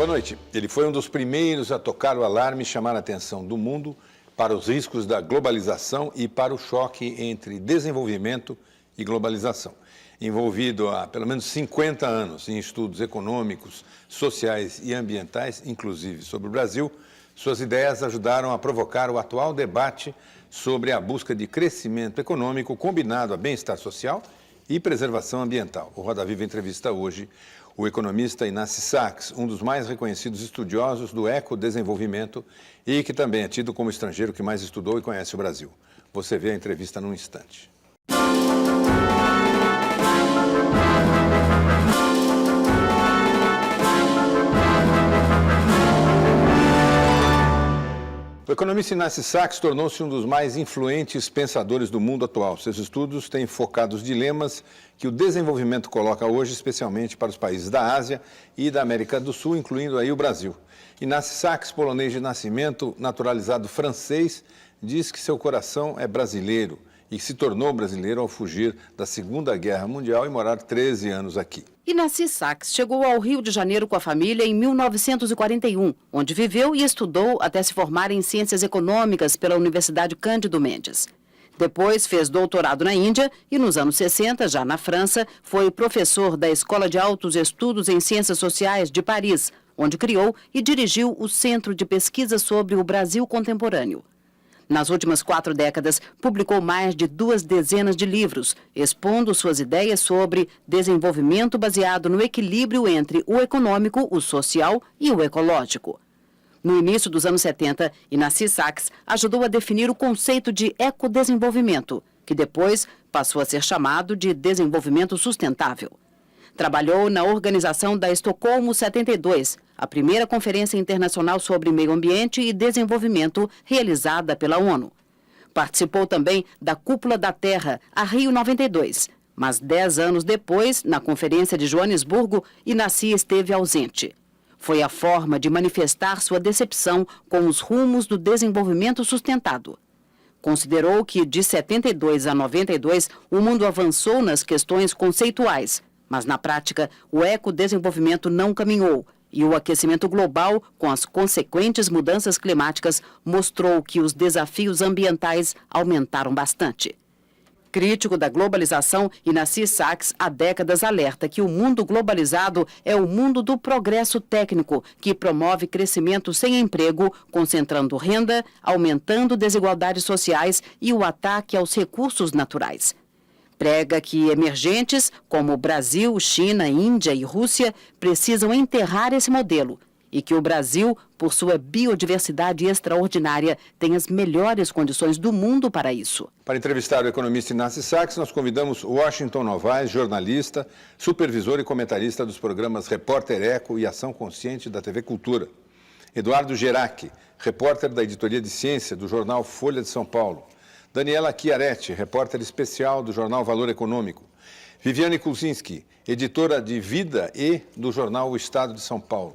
Boa noite. Ele foi um dos primeiros a tocar o alarme e chamar a atenção do mundo para os riscos da globalização e para o choque entre desenvolvimento e globalização. Envolvido há pelo menos 50 anos em estudos econômicos, sociais e ambientais, inclusive sobre o Brasil, suas ideias ajudaram a provocar o atual debate sobre a busca de crescimento econômico combinado a bem-estar social e preservação ambiental. O Roda Viva entrevista hoje o economista Inácio Sachs, um dos mais reconhecidos estudiosos do ecodesenvolvimento e que também é tido como estrangeiro que mais estudou e conhece o Brasil. Você vê a entrevista num instante. O economista Inácio Sachs tornou-se um dos mais influentes pensadores do mundo atual. Seus estudos têm focado os dilemas que o desenvolvimento coloca hoje, especialmente para os países da Ásia e da América do Sul, incluindo aí o Brasil. Inácio Sachs, polonês de nascimento, naturalizado francês, diz que seu coração é brasileiro e se tornou brasileiro ao fugir da Segunda Guerra Mundial e morar 13 anos aqui. Inácio Sachs chegou ao Rio de Janeiro com a família em 1941, onde viveu e estudou até se formar em Ciências Econômicas pela Universidade Cândido Mendes. Depois fez doutorado na Índia e, nos anos 60, já na França, foi professor da Escola de Altos Estudos em Ciências Sociais de Paris, onde criou e dirigiu o Centro de Pesquisa sobre o Brasil Contemporâneo. Nas últimas 4 décadas, publicou mais de 2 dezenas de livros, expondo suas ideias sobre desenvolvimento baseado no equilíbrio entre o econômico, o social e o ecológico. No início dos anos 70, Inácio Sachs ajudou a definir o conceito de ecodesenvolvimento, que depois passou a ser chamado de desenvolvimento sustentável. Trabalhou na organização da Estocolmo 72, a primeira conferência internacional sobre meio ambiente e desenvolvimento realizada pela ONU. Participou também da Cúpula da Terra, a Rio 92, mas 10 anos depois, na Conferência de Joanesburgo, Inácio esteve ausente. Foi a forma de manifestar sua decepção com os rumos do desenvolvimento sustentado. Considerou que, de 72 a 92, o mundo avançou nas questões conceituais, mas, na prática, o ecodesenvolvimento não caminhou e o aquecimento global, com as consequentes mudanças climáticas, mostrou que os desafios ambientais aumentaram bastante. Crítico da globalização, Inácio Sachs há décadas alerta que o mundo globalizado é o mundo do progresso técnico, que promove crescimento sem emprego, concentrando renda, aumentando desigualdades sociais e o ataque aos recursos naturais. Prega que emergentes, como Brasil, China, Índia e Rússia, precisam enterrar esse modelo e que o Brasil, por sua biodiversidade extraordinária, tem as melhores condições do mundo para isso. Para entrevistar o economista Inácio Sachs, nós convidamos Washington Novaes, jornalista, supervisor e comentarista dos programas Repórter Eco e Ação Consciente da TV Cultura. Eduardo Gerac, repórter da editoria de ciência do jornal Folha de São Paulo. Daniela Chiaretti, repórter especial do jornal Valor Econômico. Viviane Kuczynski, editora de Vida e do jornal O Estado de São Paulo.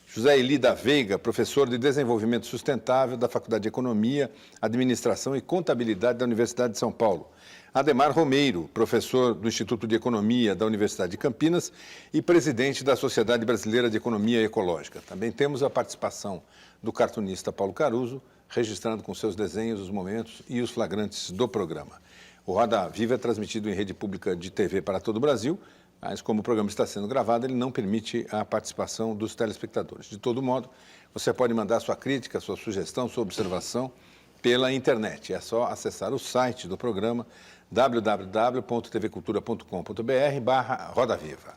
José Eli da Veiga, professor de Desenvolvimento Sustentável da Faculdade de Economia, Administração e Contabilidade da Universidade de São Paulo. Ademar Romeiro, professor do Instituto de Economia da Universidade de Campinas e presidente da Sociedade Brasileira de Economia Ecológica. Também temos a participação do cartunista Paulo Caruso, registrando com seus desenhos os momentos e os flagrantes do programa. O Roda Viva é transmitido em rede pública de TV para todo o Brasil, mas como o programa está sendo gravado, ele não permite a participação dos telespectadores. De todo modo, você pode mandar sua crítica, sua sugestão, sua observação pela internet. É só acessar o site do programa www.tvcultura.com.br/Roda Viva.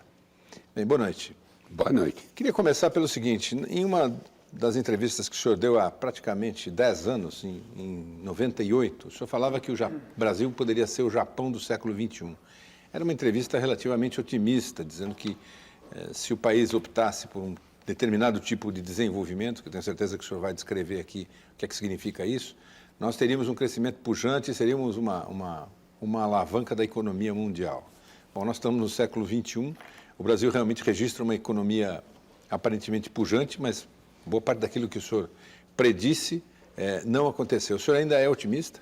Bem, boa noite. Boa noite. Queria começar pelo seguinte, em uma das entrevistas que o senhor deu há praticamente 10 anos, em 98, o senhor falava que o Brasil poderia ser o Japão do século XXI. Era uma entrevista relativamente otimista, dizendo que se o país optasse por um determinado tipo de desenvolvimento, que eu tenho certeza que o senhor vai descrever aqui o que é que significa isso, nós teríamos um crescimento pujante e seríamos uma alavanca da economia mundial. Bom, nós estamos no século XXI, o Brasil realmente registra uma economia aparentemente pujante, mas boa parte daquilo que o senhor predisse não aconteceu. O senhor ainda é otimista?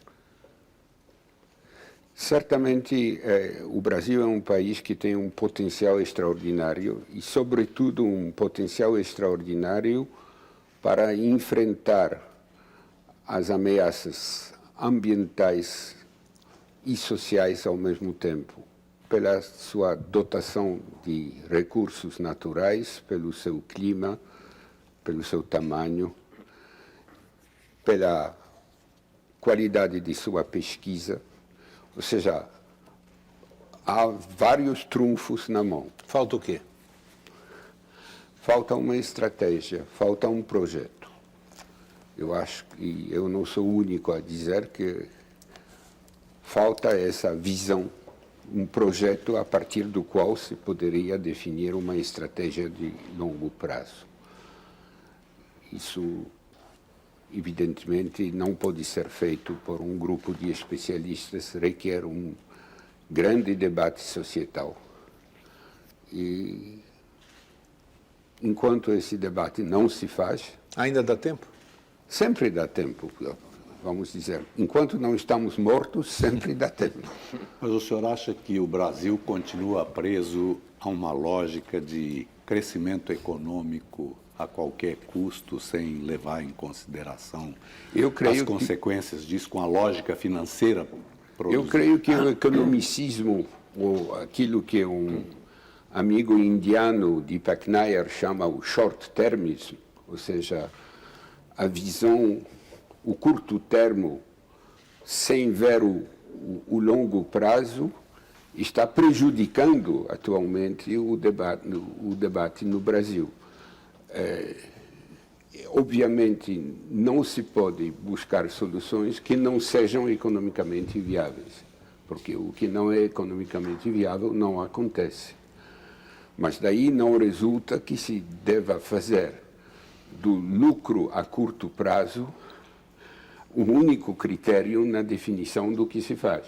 Certamente, o Brasil é um país que tem um potencial extraordinário e, sobretudo, um potencial extraordinário para enfrentar as ameaças ambientais e sociais ao mesmo tempo, pela sua dotação de recursos naturais, pelo seu clima, pelo seu tamanho, pela qualidade de sua pesquisa. Ou seja, há vários trunfos na mão. Falta o quê? Falta uma estratégia, falta um projeto. Eu acho que eu não sou o único a dizer que falta essa visão, um projeto a partir do qual se poderia definir uma estratégia de longo prazo. Isso, evidentemente, não pode ser feito por um grupo de especialistas, requer um grande debate societal. E, enquanto esse debate não se faz... Ainda dá tempo? Sempre dá tempo, vamos dizer. Enquanto não estamos mortos, sempre dá tempo. Mas o senhor acha que o Brasil continua preso a uma lógica de crescimento econômico a qualquer custo, sem levar em consideração as consequências disso com a lógica financeira produzida? Eu creio que o economicismo, ou aquilo que um amigo indiano, Deepak Nair, chama o short-termismo, ou seja, a visão, o curto termo, sem ver o longo prazo, está prejudicando atualmente o debate no Brasil. Obviamente, não se pode buscar soluções que não sejam economicamente viáveis, porque o que não é economicamente viável não acontece. Mas daí não resulta que se deva fazer do lucro a curto prazo um único critério na definição do que se faz.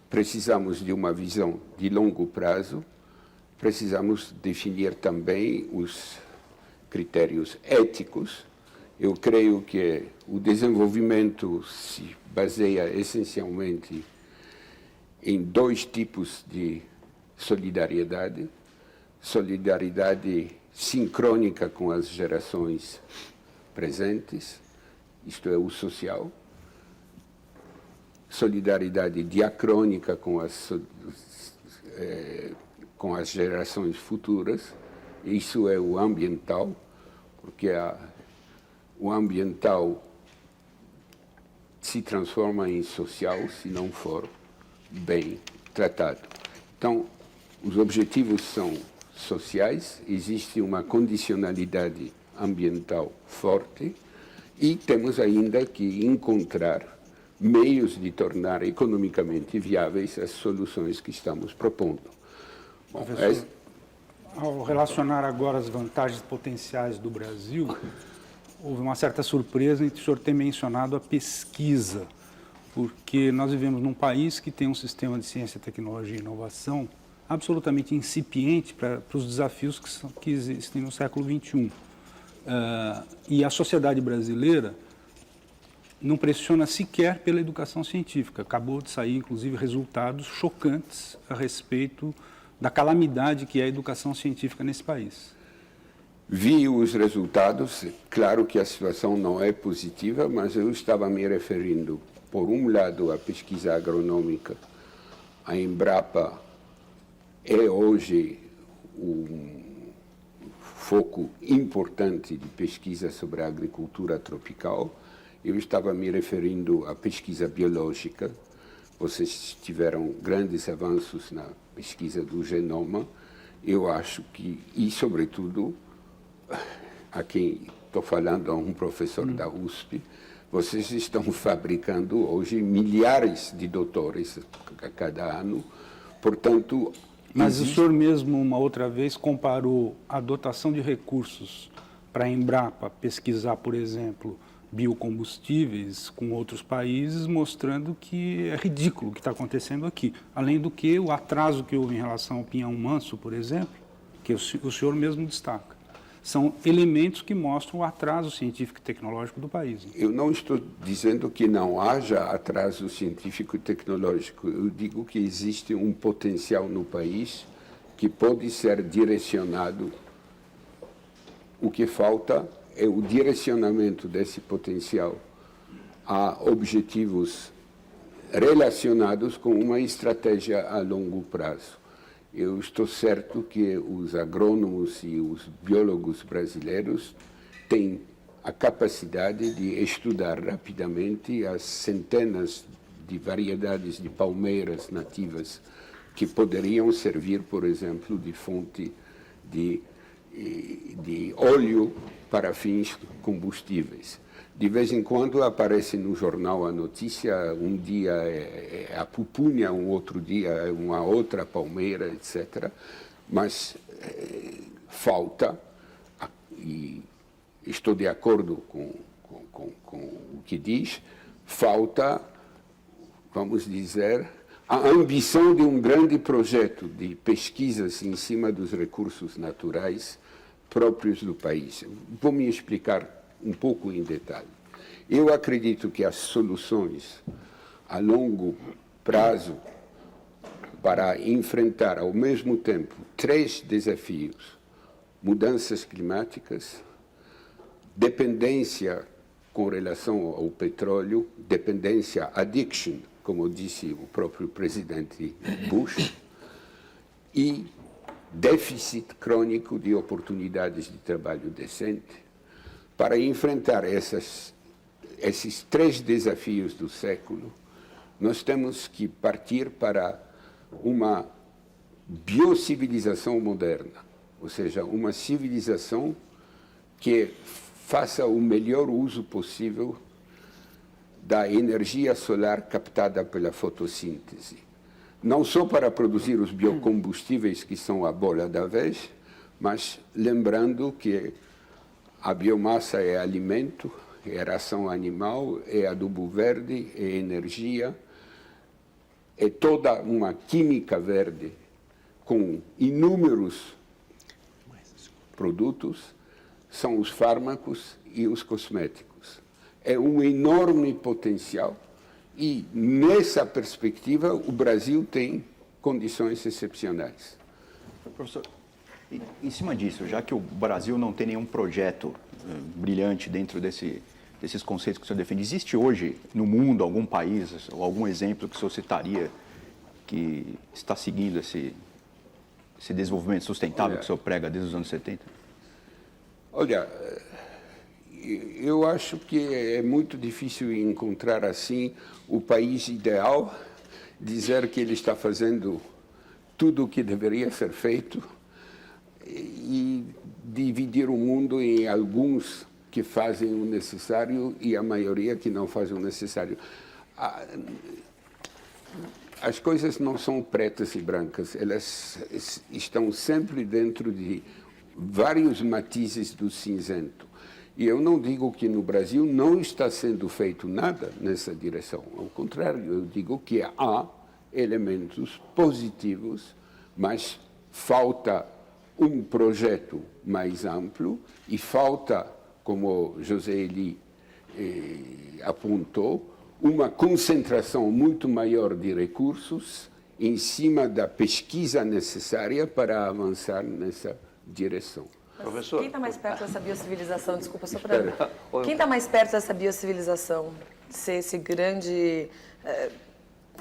Precisamos de uma visão de longo prazo, precisamos definir também os critérios éticos. Eu creio que o desenvolvimento se baseia essencialmente em dois tipos de solidariedade. Solidariedade sincrônica com as gerações presentes, isto é, o social. Solidariedade diacrônica com as gerações futuras. Isso é o ambiental, porque o ambiental se transforma em social se não for bem tratado. Então, os objetivos são sociais, existe uma condicionalidade ambiental forte e temos ainda que encontrar meios de tornar economicamente viáveis as soluções que estamos propondo. Bom, professor, ao relacionar agora as vantagens potenciais do Brasil, houve uma certa surpresa em que o senhor ter mencionado a pesquisa, porque nós vivemos num país que tem um sistema de ciência, tecnologia e inovação absolutamente incipiente para os desafios que existem no século XXI. E a sociedade brasileira não pressiona sequer pela educação científica. Acabou de sair, inclusive, resultados chocantes a respeito da calamidade que é a educação científica nesse país. Vi os resultados, claro que a situação não é positiva, mas eu estava me referindo, por um lado, à pesquisa agronômica. A Embrapa é hoje um foco importante de pesquisa sobre a agricultura tropical. Eu estava me referindo à pesquisa biológica. Vocês tiveram grandes avanços na pesquisa do genoma. Eu acho que, e sobretudo, a quem estou falando, a um professor da USP, vocês estão fabricando hoje milhares de doutores a cada ano. Portanto, mas o senhor mesmo, uma outra vez, comparou a dotação de recursos para a Embrapa pesquisar, por exemplo, biocombustíveis com outros países, mostrando que é ridículo o que está acontecendo aqui. Além do que o atraso que houve em relação ao pinhão manso, por exemplo, que o senhor mesmo destaca. são elementos que mostram o atraso científico e tecnológico do país. Eu não estou dizendo que não haja atraso científico e tecnológico. Eu digo que existe um potencial no país que pode ser direcionado. O que falta é o direcionamento desse potencial a objetivos relacionados com uma estratégia a longo prazo. Eu estou certo que os agrônomos e os biólogos brasileiros têm a capacidade de estudar rapidamente as centenas de variedades de palmeiras nativas que poderiam servir, por exemplo, de fonte de óleo para fins combustíveis. De vez em quando aparece no jornal a notícia, um dia é a pupunha, um outro dia é uma outra palmeira, etc. Mas falta, e estou de acordo com o que diz, falta, vamos dizer, a ambição de um grande projeto de pesquisas em cima dos recursos naturais próprios do país. Vou me explicar um pouco em detalhe. Eu acredito que as soluções a longo prazo para enfrentar ao mesmo tempo 3 desafios: mudanças climáticas, dependência com relação ao petróleo, dependência addiction, como disse o próprio presidente Bush, e déficit crônico de oportunidades de trabalho decente. Para enfrentar esses 3 desafios do século, nós temos que partir para uma biocivilização moderna, ou seja, uma civilização que faça o melhor uso possível da energia solar captada pela fotossíntese. Não só para produzir os biocombustíveis que são a bola da vez, mas lembrando que a biomassa é alimento, é ração animal, é adubo verde, é energia, é toda uma química verde com inúmeros produtos, são os fármacos e os cosméticos. É um enorme potencial e, nessa perspectiva, o Brasil tem condições excepcionais. Professor, em cima disso, já que o Brasil não tem nenhum projeto brilhante dentro desses conceitos que o senhor defende, existe hoje no mundo algum país ou algum exemplo que o senhor citaria que está seguindo esse desenvolvimento sustentável que o senhor prega desde os anos 70? Olha, eu acho que é muito difícil encontrar assim o país ideal, dizer que ele está fazendo tudo o que deveria ser feito e dividir o mundo em alguns que fazem o necessário e a maioria que não fazem o necessário. As coisas não são pretas e brancas, elas estão sempre dentro de vários matizes do cinzento. E eu não digo que no Brasil não está sendo feito nada nessa direção. Ao contrário, eu digo que há elementos positivos, mas falta um projeto mais amplo e falta, como José Eli apontou, uma concentração muito maior de recursos em cima da pesquisa necessária para avançar nessa direção. Professor, quem está mais perto dessa biocivilização? Desculpa, só para... Quem está mais perto dessa biocivilização? De ser esse grande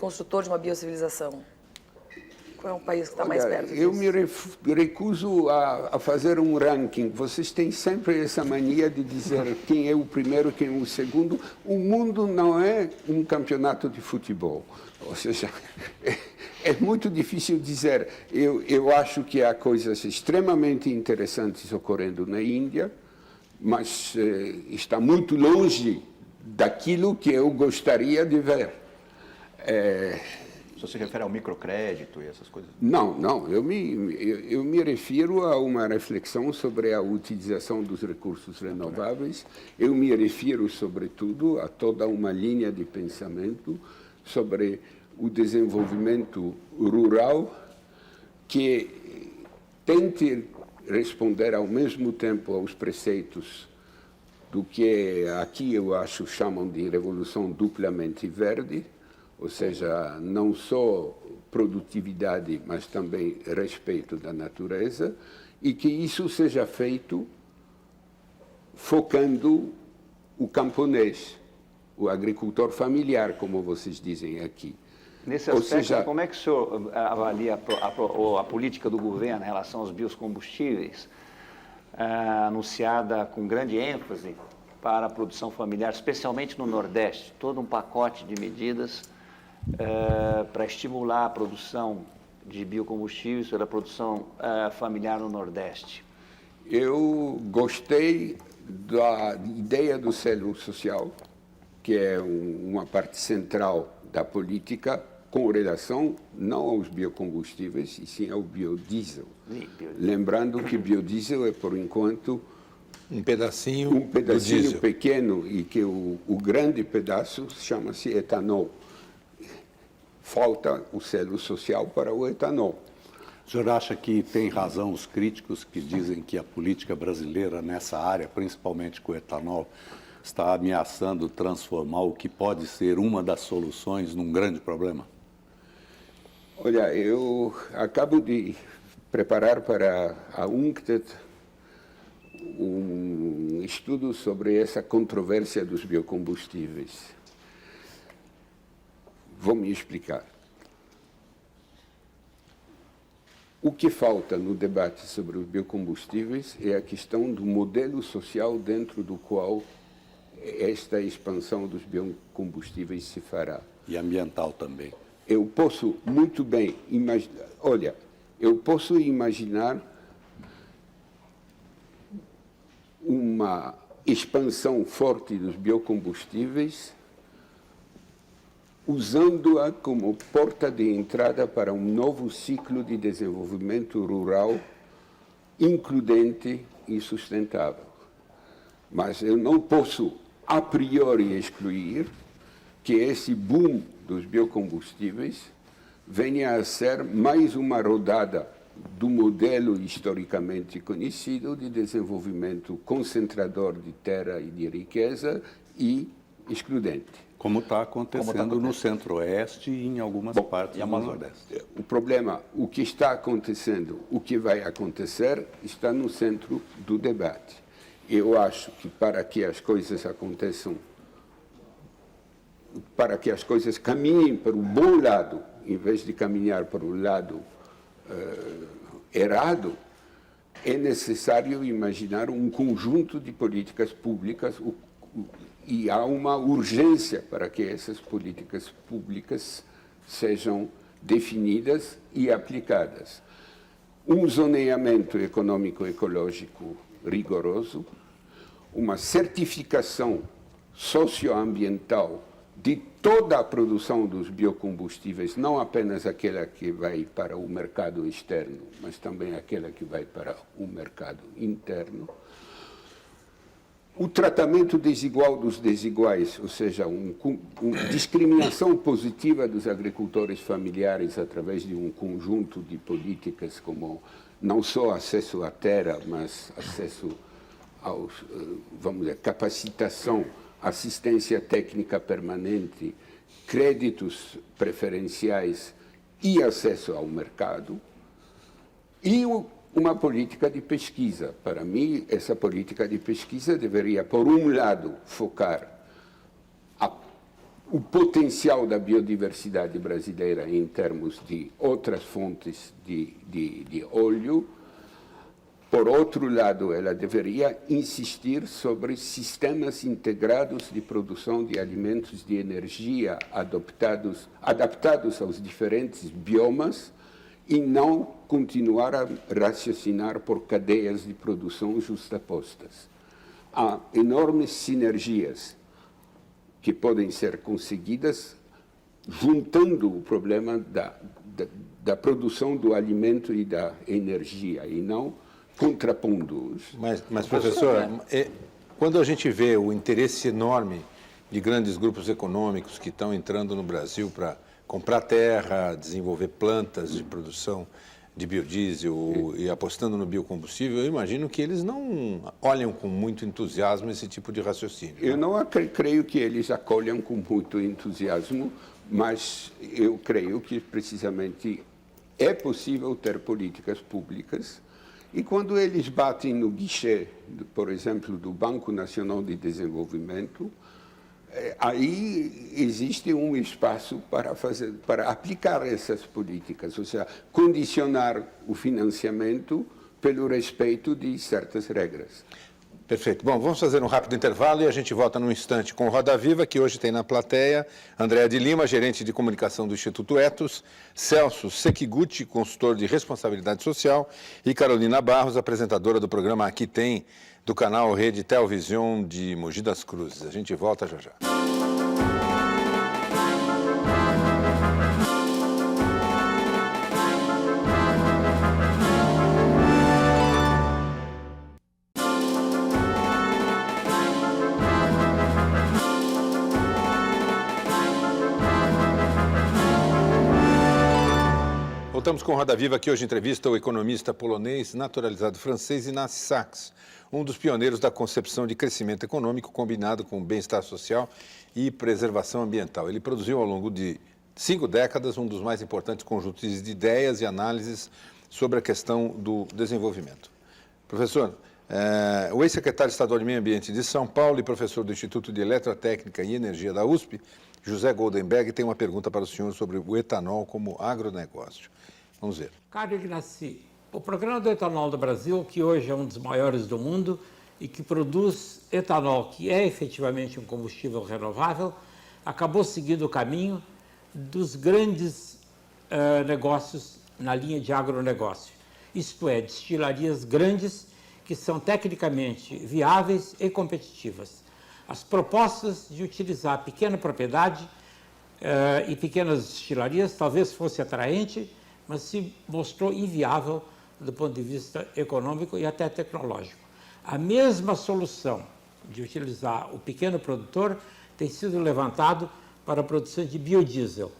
construtor de uma biocivilização? Qual é o país que está mais perto disso? Eu me recuso a fazer um ranking. Vocês têm sempre essa mania de dizer quem é o primeiro, quem é o segundo. O mundo não é um campeonato de futebol. Ou seja, é muito difícil dizer. Eu acho que há coisas extremamente interessantes ocorrendo na Índia, mas está muito longe daquilo que eu gostaria de ver. O senhor se refere ao microcrédito e essas coisas? Não. Eu me refiro a uma reflexão sobre a utilização dos recursos renováveis. Eu me refiro, sobretudo, a toda uma linha de pensamento sobre o desenvolvimento rural que tente responder ao mesmo tempo aos preceitos do que aqui eu acho chamam de revolução duplamente verde, ou seja, não só produtividade, mas também respeito da natureza, e que isso seja feito focando o camponês, o agricultor familiar, como vocês dizem aqui. Nesse aspecto, como é que o senhor avalia a política do governo em relação aos biocombustíveis, anunciada com grande ênfase para a produção familiar, especialmente no Nordeste, todo um pacote de medidas para estimular a produção de biocombustíveis pela produção familiar no Nordeste? Eu gostei da ideia do selo social, que é uma parte central da política, com relação não aos biocombustíveis, e sim ao biodiesel. Lembrando que biodiesel é, por enquanto, um pedacinho pequeno, diesel. E que o grande pedaço chama-se etanol. Falta o selo social para o etanol. O senhor acha que tem razão os críticos que dizem que a política brasileira nessa área, principalmente com o etanol, está ameaçando transformar o que pode ser uma das soluções num grande problema? Olha, eu acabo de preparar para a UNCTAD um estudo sobre essa controvérsia dos biocombustíveis. Vou me explicar. O que falta no debate sobre os biocombustíveis é a questão do modelo social dentro do qual esta expansão dos biocombustíveis se fará. E ambiental também. Eu posso muito bem imaginar, eu posso imaginar uma expansão forte dos biocombustíveis usando-a como porta de entrada para um novo ciclo de desenvolvimento rural includente e sustentável. Mas eu não posso, a priori, excluir que esse boom dos biocombustíveis venha a ser mais uma rodada do modelo historicamente conhecido de desenvolvimento concentrador de terra e de riqueza e excludente. Como está acontecendo no Centro-Oeste e em algumas partes do Nordeste. O problema, o que está acontecendo, o que vai acontecer, está no centro do debate. Eu acho que para que as coisas aconteçam, para que as coisas caminhem para o bom lado, em vez de caminhar para o lado errado, é necessário imaginar um conjunto de políticas públicas e há uma urgência para que essas políticas públicas sejam definidas e aplicadas. Um zoneamento econômico-ecológico rigoroso, uma certificação socioambiental de toda a produção dos biocombustíveis, não apenas aquela que vai para o mercado externo, mas também aquela que vai para o mercado interno. O tratamento desigual dos desiguais, ou seja, discriminação positiva dos agricultores familiares através de um conjunto de políticas como não só acesso à terra, mas acesso aos, vamos dizer, capacitação, assistência técnica permanente, créditos preferenciais e acesso ao mercado, e uma política de pesquisa. Para mim, essa política de pesquisa deveria, por um lado, focar o potencial da biodiversidade brasileira em termos de outras fontes de óleo. Por outro lado, ela deveria insistir sobre sistemas integrados de produção de alimentos de energia adaptados aos diferentes biomas e não continuar a raciocinar por cadeias de produção justapostas. Há enormes sinergias que podem ser conseguidas juntando o problema da produção do alimento e da energia, e não contrapondo-os. Mas professor, quando a gente vê o interesse enorme de grandes grupos econômicos que estão entrando no Brasil para comprar terra, desenvolver plantas de produção de biodiesel e apostando no biocombustível, eu imagino que eles não olham com muito entusiasmo esse tipo de raciocínio. Eu não creio que eles acolham com muito entusiasmo, mas eu creio que precisamente é possível ter políticas públicas e quando eles batem no guichê, por exemplo, do Banco Nacional de Desenvolvimento, aí existe um espaço para aplicar essas políticas, ou seja, condicionar o financiamento pelo respeito de certas regras. Perfeito. Bom, vamos fazer um rápido intervalo e a gente volta num instante com o Roda Viva, que hoje tem na plateia Andréa de Lima, gerente de comunicação do Instituto Etos, Celso Sekiguchi, consultor de responsabilidade social, e Carolina Barros, apresentadora do programa Aqui Tem, do canal Rede Televisión de Mogi das Cruzes. A gente volta já já. Voltamos com Roda Viva, que hoje entrevista o economista polonês naturalizado francês Inácio Sachs, um dos pioneiros da concepção de crescimento econômico combinado com bem-estar social e preservação ambiental. Ele produziu ao longo de 5 décadas um dos mais importantes conjuntos de ideias e análises sobre a questão do desenvolvimento. Professor, o ex-secretário estadual de Meio Ambiente de São Paulo e professor do Instituto de Eletrotécnica e Energia da USP, José Goldenberg, tem uma pergunta para o senhor sobre o etanol como agronegócio. Vamos ver. Caro Ignacy, o programa do etanol do Brasil, que hoje é um dos maiores do mundo e que produz etanol, que é efetivamente um combustível renovável, acabou seguindo o caminho dos grandes negócios na linha de agronegócio. Isto é, destilarias grandes que são tecnicamente viáveis e competitivas. As propostas de utilizar pequena propriedade e pequenas destilarias talvez fosse atraente, mas se mostrou inviável do ponto de vista econômico e até tecnológico. A mesma solução de utilizar o pequeno produtor tem sido levantado para a produção de biodiesel.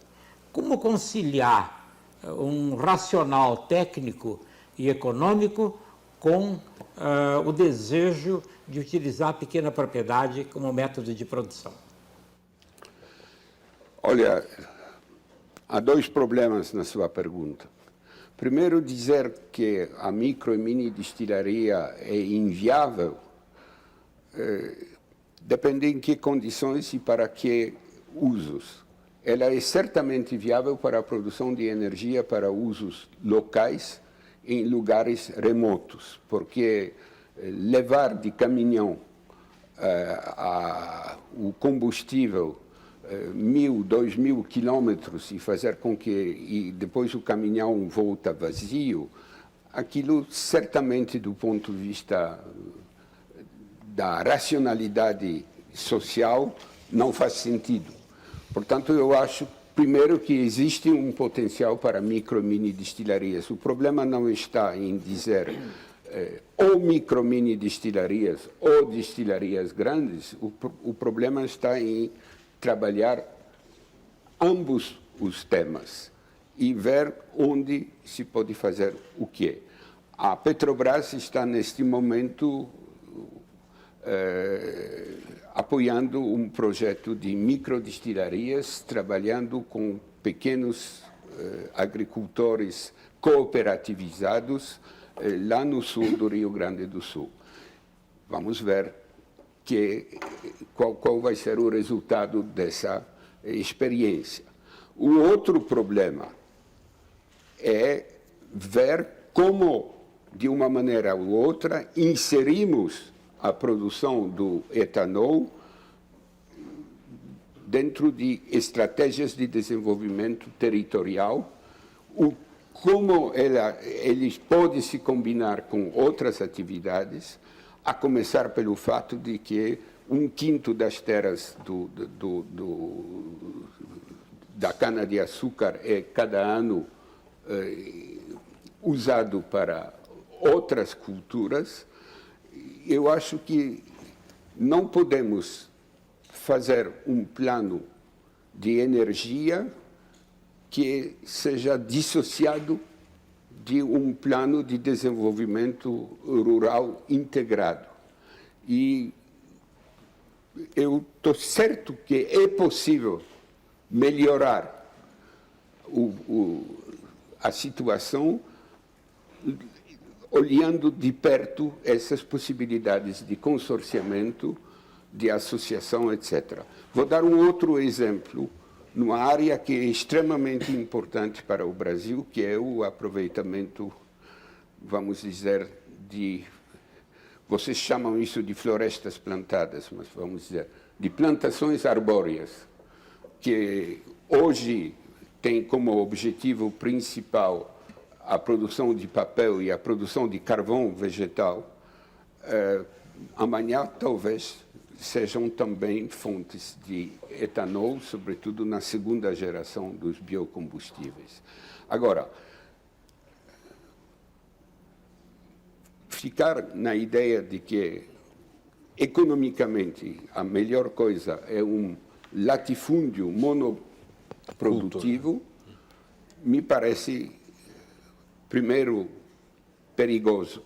Como conciliar um racional técnico e econômico com o desejo de utilizar a pequena propriedade como método de produção? Olha, há 2 problemas na sua pergunta. Primeiro, dizer que a micro e mini destilaria é inviável depende em que condições e para que usos. Ela é certamente viável para a produção de energia para usos locais em lugares remotos, porque levar de caminhão o combustível 1.000, 2.000 quilômetros e fazer com que depois o caminhão volta vazio, aquilo certamente do ponto de vista da racionalidade social não faz sentido. Portanto, eu acho, primeiro, que existe um potencial para micro e mini destilarias. O problema não está em dizer ou micro e mini destilarias ou destilarias grandes, o problema está em trabalhar ambos os temas e ver onde se pode fazer o quê. A Petrobras está, neste momento, apoiando um projeto de microdestilarias, trabalhando com pequenos agricultores cooperativizados lá no sul do Rio Grande do Sul. Vamos ver qual vai ser o resultado dessa experiência. O outro problema é ver como, de uma maneira ou outra, inserimos a produção do etanol dentro de estratégias de desenvolvimento territorial, como eles podem se combinar com outras atividades, a começar pelo fato de que 1/5 das terras da cana-de-açúcar é cada ano usado para outras culturas. Eu acho que não podemos fazer um plano de energia que seja dissociado de um plano de desenvolvimento rural integrado. E eu estou certo que é possível melhorar a situação olhando de perto essas possibilidades de consorciamento, de associação, etc. Vou dar um outro exemplo, numa área que é extremamente importante para o Brasil, que é o aproveitamento, vamos dizer, vocês chamam isso de florestas plantadas, mas vamos dizer, de plantações arbóreas, que hoje tem como objetivo principal a produção de papel e a produção de carvão vegetal. Amanhã, talvez, sejam também fontes de etanol, sobretudo na segunda geração dos biocombustíveis. Agora, ficar na ideia de que, economicamente, a melhor coisa é um latifúndio monoprodutivo, me parece, primeiro, perigoso,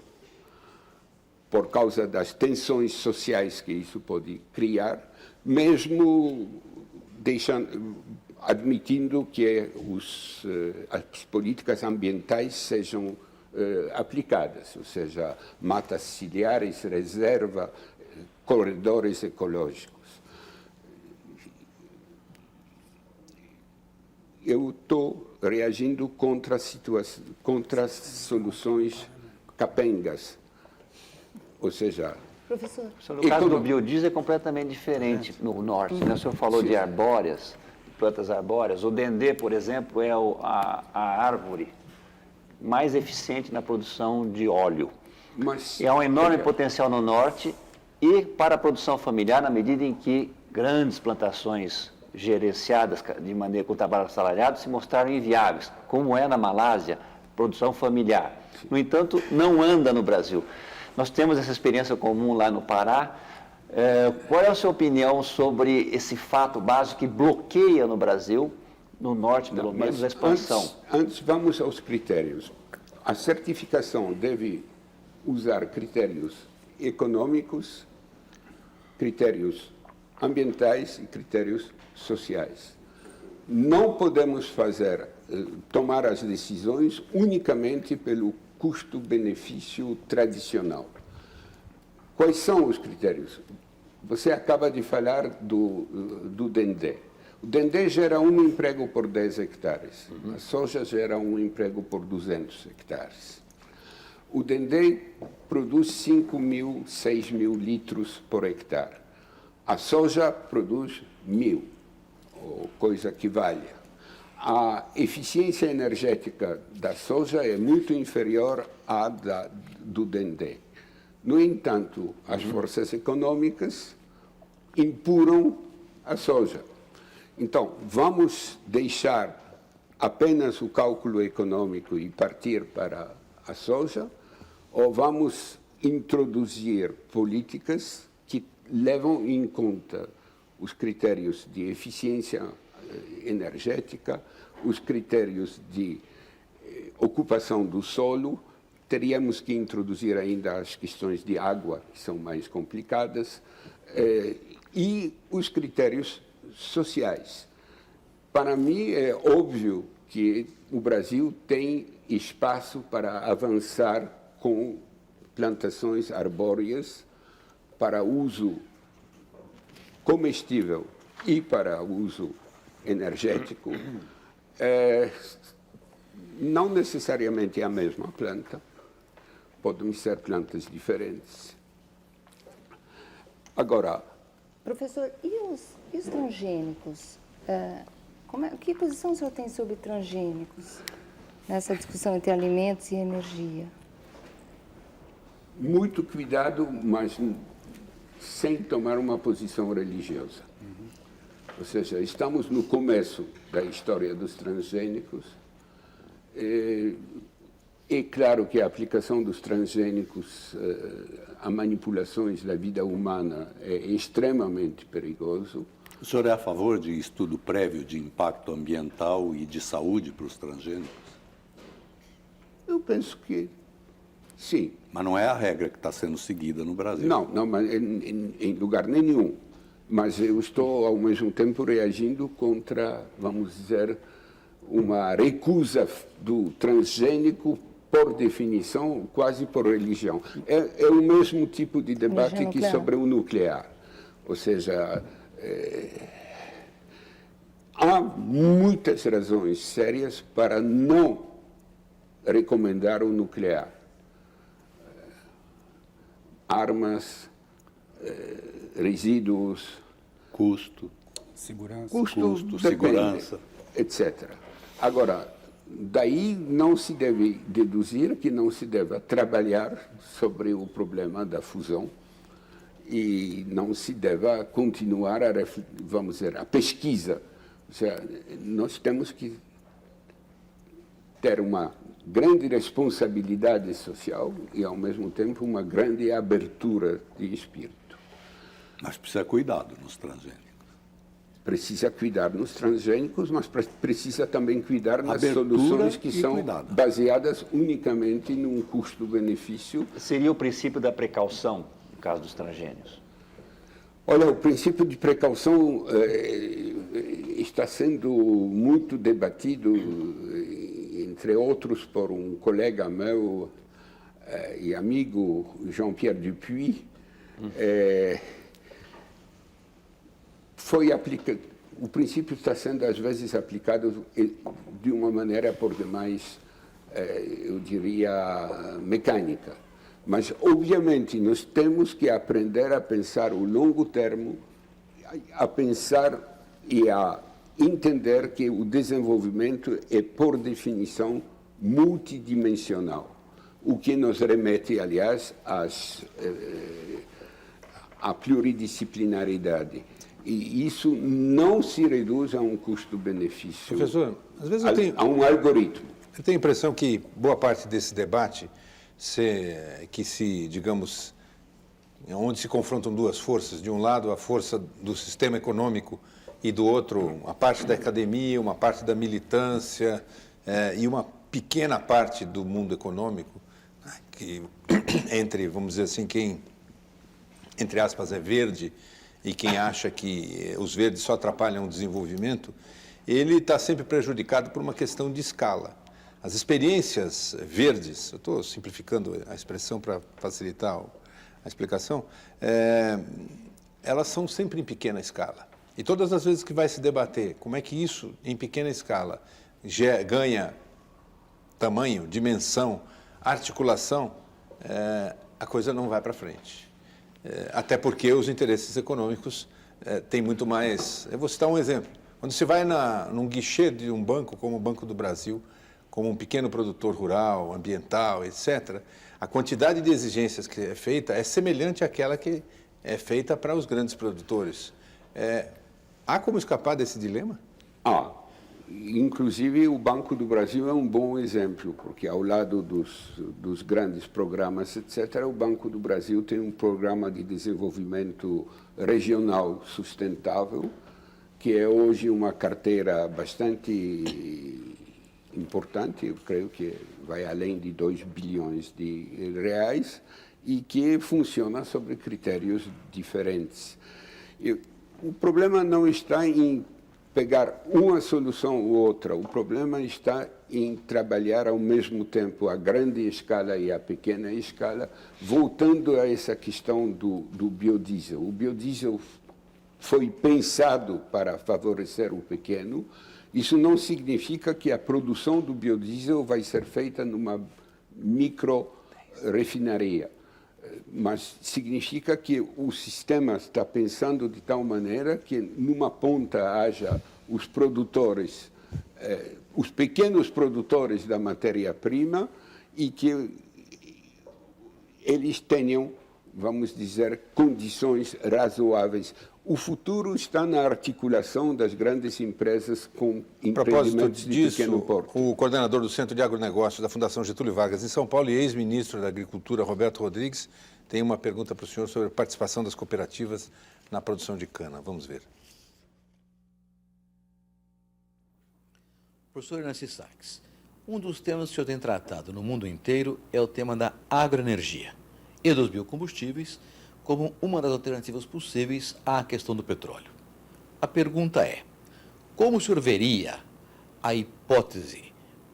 por causa das tensões sociais que isso pode criar, mesmo admitindo que as políticas ambientais sejam aplicadas, ou seja, matas ciliares, reserva, corredores ecológicos. Eu estou reagindo contra soluções capengas, ou seja... Professor, no caso do biodiesel é completamente diferente no norte. Né? O senhor falou de arbóreas, plantas arbóreas. O dendê, por exemplo, é a árvore mais eficiente na produção de óleo. Mas, é um enorme potencial no norte e para a produção familiar, na medida em que grandes plantações gerenciadas de maneira com trabalho assalariado se mostraram inviáveis, como é na Malásia, produção familiar. No entanto, não anda no Brasil. Nós temos essa experiência comum lá no Pará. Qual é a sua opinião sobre esse fato básico que bloqueia no Brasil, no norte pelo menos, a expansão? Antes vamos aos critérios. A certificação deve usar critérios econômicos, critérios ambientais e critérios sociais. Não podemos tomar as decisões unicamente pelo custo-benefício tradicional. Quais são os critérios? Você acaba de falar do dendê. O dendê gera um emprego por 10 hectares. A soja gera um emprego por 200 hectares. O dendê produz 5.000, 6.000 litros por hectare. A soja produz 1.000, ou coisa que valha. A eficiência energética da soja é muito inferior à do dendê. No entanto, as forças econômicas empurram a soja. Então, vamos deixar apenas o cálculo econômico e partir para a soja, ou vamos introduzir políticas que levam em conta os critérios de eficiência energética, os critérios de ocupação do solo, teríamos que introduzir ainda as questões de água, que são mais complicadas, e os critérios sociais. Para mim, é óbvio que o Brasil tem espaço para avançar com plantações arbóreas para uso comestível e para uso energético. Não necessariamente a mesma planta, podem ser plantas diferentes. Agora... Professor, e os transgênicos? Que posição o senhor tem sobre transgênicos nessa discussão entre alimentos e energia? Muito cuidado, mas sem tomar uma posição religiosa. Ou seja, estamos no começo da história dos transgênicos. É claro que a aplicação dos transgênicos a manipulações da vida humana é extremamente perigoso. O senhor é a favor de estudo prévio de impacto ambiental e de saúde para os transgênicos? Eu penso que sim. Mas não é a regra que está sendo seguida no Brasil. Não, mas em lugar nenhum. Mas eu estou, ao mesmo tempo, reagindo contra, vamos dizer, uma recusa do transgênico, por definição, quase por religião. É o mesmo tipo de debate que sobre o nuclear. Ou seja, há muitas razões sérias para não recomendar o nuclear. Armas, resíduos, Custo, depende, segurança, etc. Agora, daí não se deve deduzir que não se deve trabalhar sobre o problema da fusão e não se deve continuar vamos dizer, a pesquisa. Ou seja, nós temos que ter uma grande responsabilidade social e, ao mesmo tempo, uma grande abertura de espírito. mas precisa cuidado nos transgênicos. Precisa cuidar nos transgênicos, mas precisa também cuidar nas Abertura soluções que e são cuidado. baseadas unicamente num custo-benefício. Seria o princípio da precaução, no caso dos transgênios? Olha, o princípio de precaução está sendo muito debatido, entre outros, por um colega meu e amigo, Jean-Pierre Dupuy. O princípio está sendo, às vezes, aplicado de uma maneira, por demais, eu diria, mecânica. Mas, obviamente, nós temos que aprender a pensar o longo termo, a pensar e a entender que o desenvolvimento é, por definição, multidimensional, o que nos remete, aliás, à pluridisciplinaridade. E isso não se reduz a um custo-benefício, Professor, às vezes eu tenho... a um algoritmo. Eu tenho a impressão que boa parte desse debate, digamos, onde se confrontam duas forças, de um lado a força do sistema econômico e do outro a parte da academia, uma parte da militância e uma pequena parte do mundo econômico, que entre, vamos dizer assim, quem, entre aspas, é verde e quem acha que os verdes só atrapalham o desenvolvimento, ele está sempre prejudicado por uma questão de escala. As experiências verdes, eu estou simplificando a expressão para facilitar a explicação, elas são sempre em pequena escala. E todas as vezes que vai se debater como é que isso, em pequena escala, ganha tamanho, dimensão, articulação, a coisa não vai para frente. Até porque os interesses econômicos têm muito mais... Eu vou citar um exemplo. Quando você vai num guichê de um banco, como o Banco do Brasil, como um pequeno produtor rural, ambiental, etc., a quantidade de exigências que é feita é semelhante àquela que é feita para os grandes produtores. Há como escapar desse dilema? Inclusive, o Banco do Brasil é um bom exemplo, porque ao lado dos grandes programas, etc., o Banco do Brasil tem um programa de desenvolvimento regional sustentável, que é hoje uma carteira bastante importante, eu creio que vai além de 2 bilhões de reais, e que funciona sobre critérios diferentes. O problema não está em pegar uma solução ou outra, o problema está em trabalhar ao mesmo tempo a grande escala e a pequena escala, voltando a essa questão do biodiesel. O biodiesel foi pensado para favorecer o pequeno. Isso não significa que a produção do biodiesel vai ser feita numa micro-refinaria, mas significa que o sistema está pensando de tal maneira que numa ponta haja os produtores, os pequenos produtores da matéria-prima e que eles tenham, vamos dizer, condições razoáveis. O futuro está na articulação das grandes empresas com empreendimentos de pequeno porte. O coordenador do Centro de Agronegócios da Fundação Getúlio Vargas em São Paulo e ex-ministro da Agricultura, Roberto Rodrigues, tem uma pergunta para o senhor sobre a participação das cooperativas na produção de cana. Vamos ver. Professor Nancy Sachs, Um dos temas que o senhor tem tratado no mundo inteiro é o tema da agroenergia e dos biocombustíveis como uma das alternativas possíveis à questão do petróleo. A pergunta é, como o senhor veria a hipótese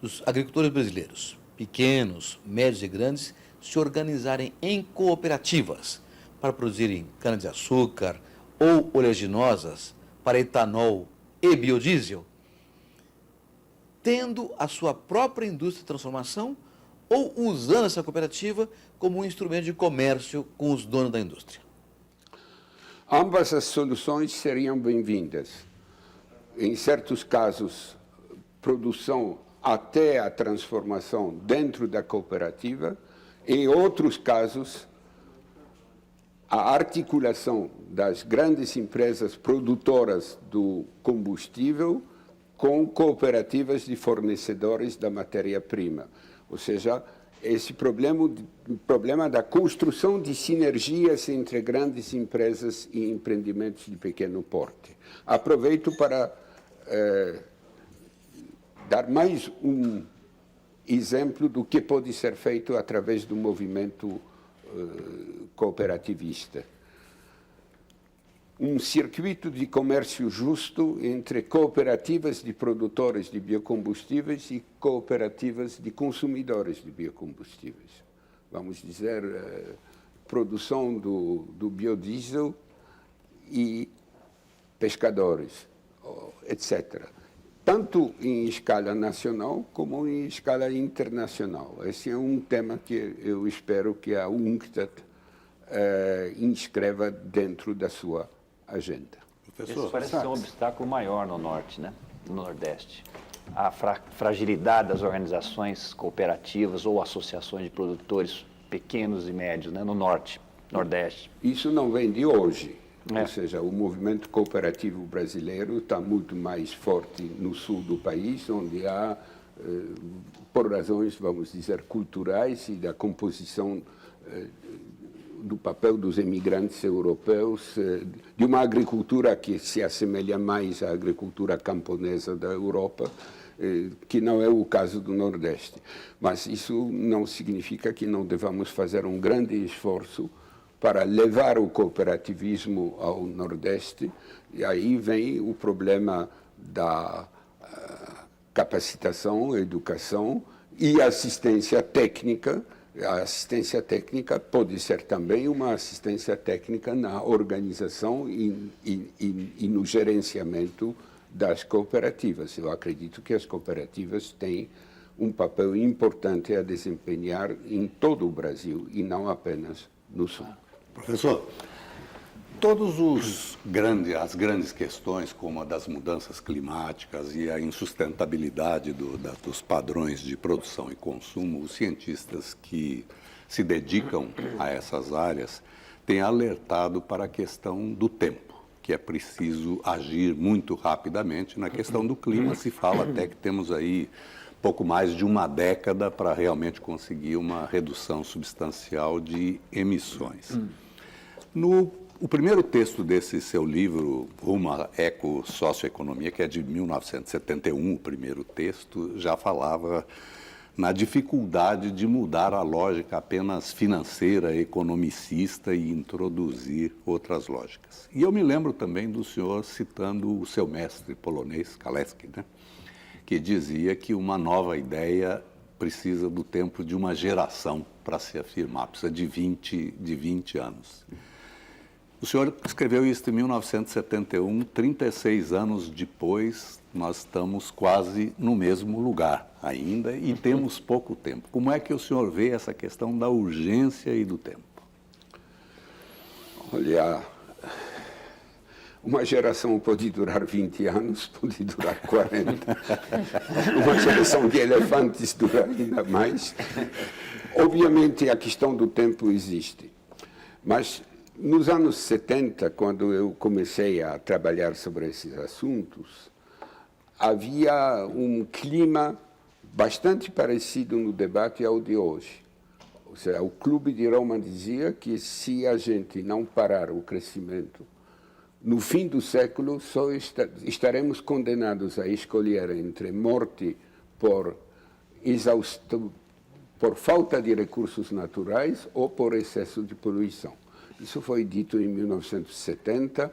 dos agricultores brasileiros, pequenos, médios e grandes, se organizarem em cooperativas para produzirem cana-de-açúcar ou oleaginosas para etanol e biodiesel, tendo a sua própria indústria de transformação ou usando essa cooperativa como um instrumento de comércio com os donos da indústria? Ambas as soluções seriam bem-vindas. Em certos casos, produção até a transformação dentro da cooperativa. Em outros casos, a articulação das grandes empresas produtoras do combustível com cooperativas de fornecedores da matéria-prima. Ou seja, esse problema da construção de sinergias entre grandes empresas e empreendimentos de pequeno porte. Aproveito para dar mais um exemplo do que pode ser feito através do movimento cooperativista. Um circuito de comércio justo entre cooperativas de produtores de biocombustíveis e cooperativas de consumidores de biocombustíveis. Vamos dizer, produção do biodiesel e pescadores, etc. Tanto em escala nacional como em escala internacional. Esse é um tema que eu espero que a UNCTAD inscreva dentro da sua agenda. Professor, isso parece ser um obstáculo maior no norte, né? No nordeste. A fragilidade das organizações cooperativas ou associações de produtores pequenos e médios, né? No norte, nordeste. Isso não vem de hoje. Ou seja, o movimento cooperativo brasileiro está muito mais forte no sul do país, onde há, por razões, vamos dizer, culturais e da composição do papel dos imigrantes europeus, de uma agricultura que se assemelha mais à agricultura camponesa da Europa, que não é o caso do Nordeste. Mas isso não significa que não devamos fazer um grande esforço para levar o cooperativismo ao Nordeste, e aí vem o problema da capacitação, educação e assistência técnica. A assistência técnica pode ser também uma assistência técnica na organização e no gerenciamento das cooperativas. Eu acredito que as cooperativas têm um papel importante a desempenhar em todo o Brasil e não apenas no Sul. Professor, as grandes questões, como a das mudanças climáticas e a insustentabilidade dos padrões de produção e consumo, os cientistas que se dedicam a essas áreas têm alertado para a questão do tempo, que é preciso agir muito rapidamente. Na questão do clima se fala até que temos aí pouco mais de uma década para realmente conseguir uma redução substancial de emissões. O primeiro texto desse seu livro, Rumo à Eco-Socioeconomia, que é de 1971, o primeiro texto, já falava na dificuldade de mudar a lógica apenas financeira, economicista e introduzir outras lógicas. E eu me lembro também do senhor citando o seu mestre polonês, Kalecki, né? Que dizia que uma nova ideia precisa do tempo de uma geração para se afirmar, precisa de 20 anos. O senhor escreveu isso em 1971, 36 anos depois, nós estamos quase no mesmo lugar ainda e temos pouco tempo. Como é que o senhor vê essa questão da urgência e do tempo? Olha, uma geração pode durar 20 anos, pode durar 40. Uma geração de elefantes dura ainda mais. Obviamente, a questão do tempo existe. Mas, nos anos 70, quando eu comecei a trabalhar sobre esses assuntos, havia um clima bastante parecido no debate ao de hoje. Ou seja, o Clube de Roma dizia que se a gente não parar o crescimento, no fim do século só estaremos condenados a escolher entre morte por exausto por falta de recursos naturais ou por excesso de poluição. Isso foi dito em 1970,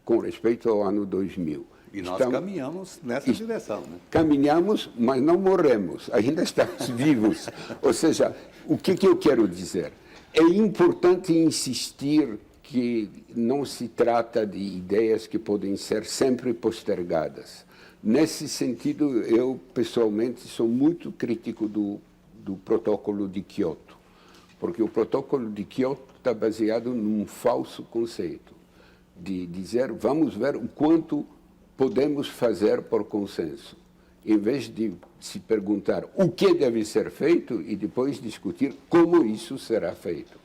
com respeito ao ano 2000. E nós caminhamos nessa direção, né? Caminhamos, mas não morremos, ainda estamos vivos. Ou seja, o que eu quero dizer? É importante insistir que não se trata de ideias que podem ser sempre postergadas. Nesse sentido, eu, pessoalmente, sou muito crítico do protocolo de Kyoto, porque o protocolo de Kyoto está baseado num falso conceito de dizer, vamos ver o quanto podemos fazer por consenso, em vez de se perguntar o que deve ser feito e depois discutir como isso será feito.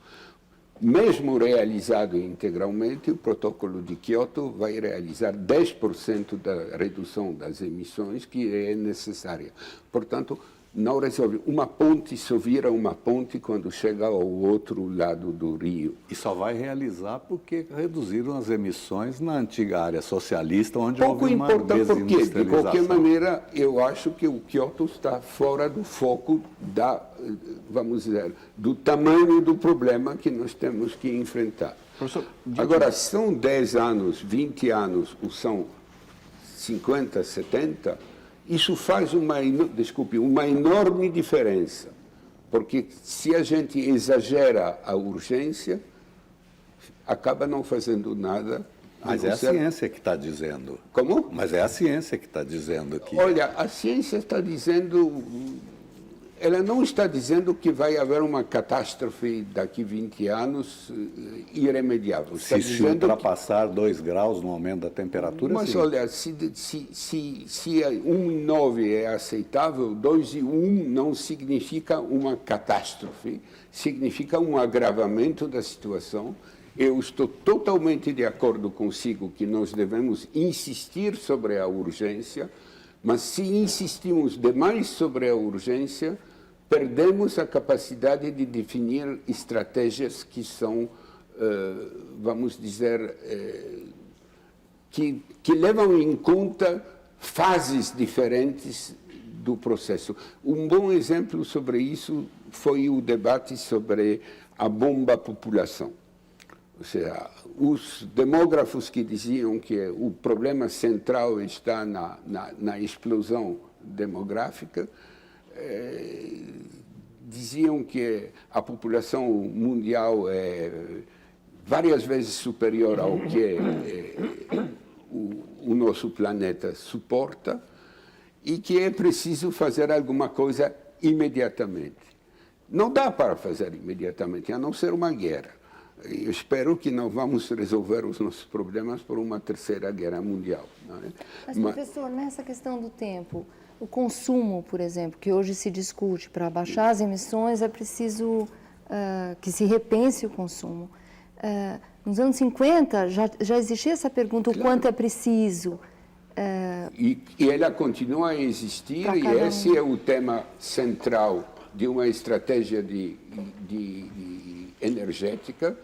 Mesmo realizado integralmente, o protocolo de Kyoto vai realizar 10% da redução das emissões que é necessária. Portanto, não resolve. Uma ponte só vira uma ponte quando chega ao outro lado do rio. E só vai realizar porque reduziram as emissões na antiga área socialista, onde pouco houve uma importa por quê. De qualquer desindustrialização. maneira, eu acho que o Kyoto está fora do foco vamos dizer, do tamanho do problema que nós temos que enfrentar. Professor, Agora, são 10 anos, 20 anos, ou são 50, 70, isso faz uma enorme diferença. Porque se a gente exagera a urgência, acaba não fazendo nada. Mas é a ciência que está dizendo. Como? Mas é a ciência que está dizendo que... Olha, a ciência está dizendo... Ela não está dizendo que vai haver uma catástrofe daqui a 20 anos irremediável. Está Se ultrapassar 2 graus no aumento da temperatura, mas sim. olha, se 1,9 é aceitável, 2,1 não significa uma catástrofe, significa um agravamento da situação. Eu estou totalmente de acordo consigo que nós devemos insistir sobre a urgência, mas se insistimos demais sobre a urgência, perdemos a capacidade de definir estratégias que são, vamos dizer, que levam em conta fases diferentes do processo. Um bom exemplo sobre isso foi o debate sobre a bomba população. Ou seja, os demógrafos que diziam que o problema central está na explosão demográfica, diziam que a população mundial é várias vezes superior ao que o nosso planeta suporta e que é preciso fazer alguma coisa imediatamente. Não dá para fazer imediatamente, a não ser uma guerra. Eu espero que não vamos resolver os nossos problemas por uma terceira guerra mundial. Não é? Mas, professor, nessa questão do tempo, o consumo, por exemplo, que hoje se discute, para baixar as emissões é preciso que se repense o consumo. Nos anos 50 já existia essa pergunta, o quanto é preciso. E ela continua a existir e esse é o tema central de uma estratégia energética.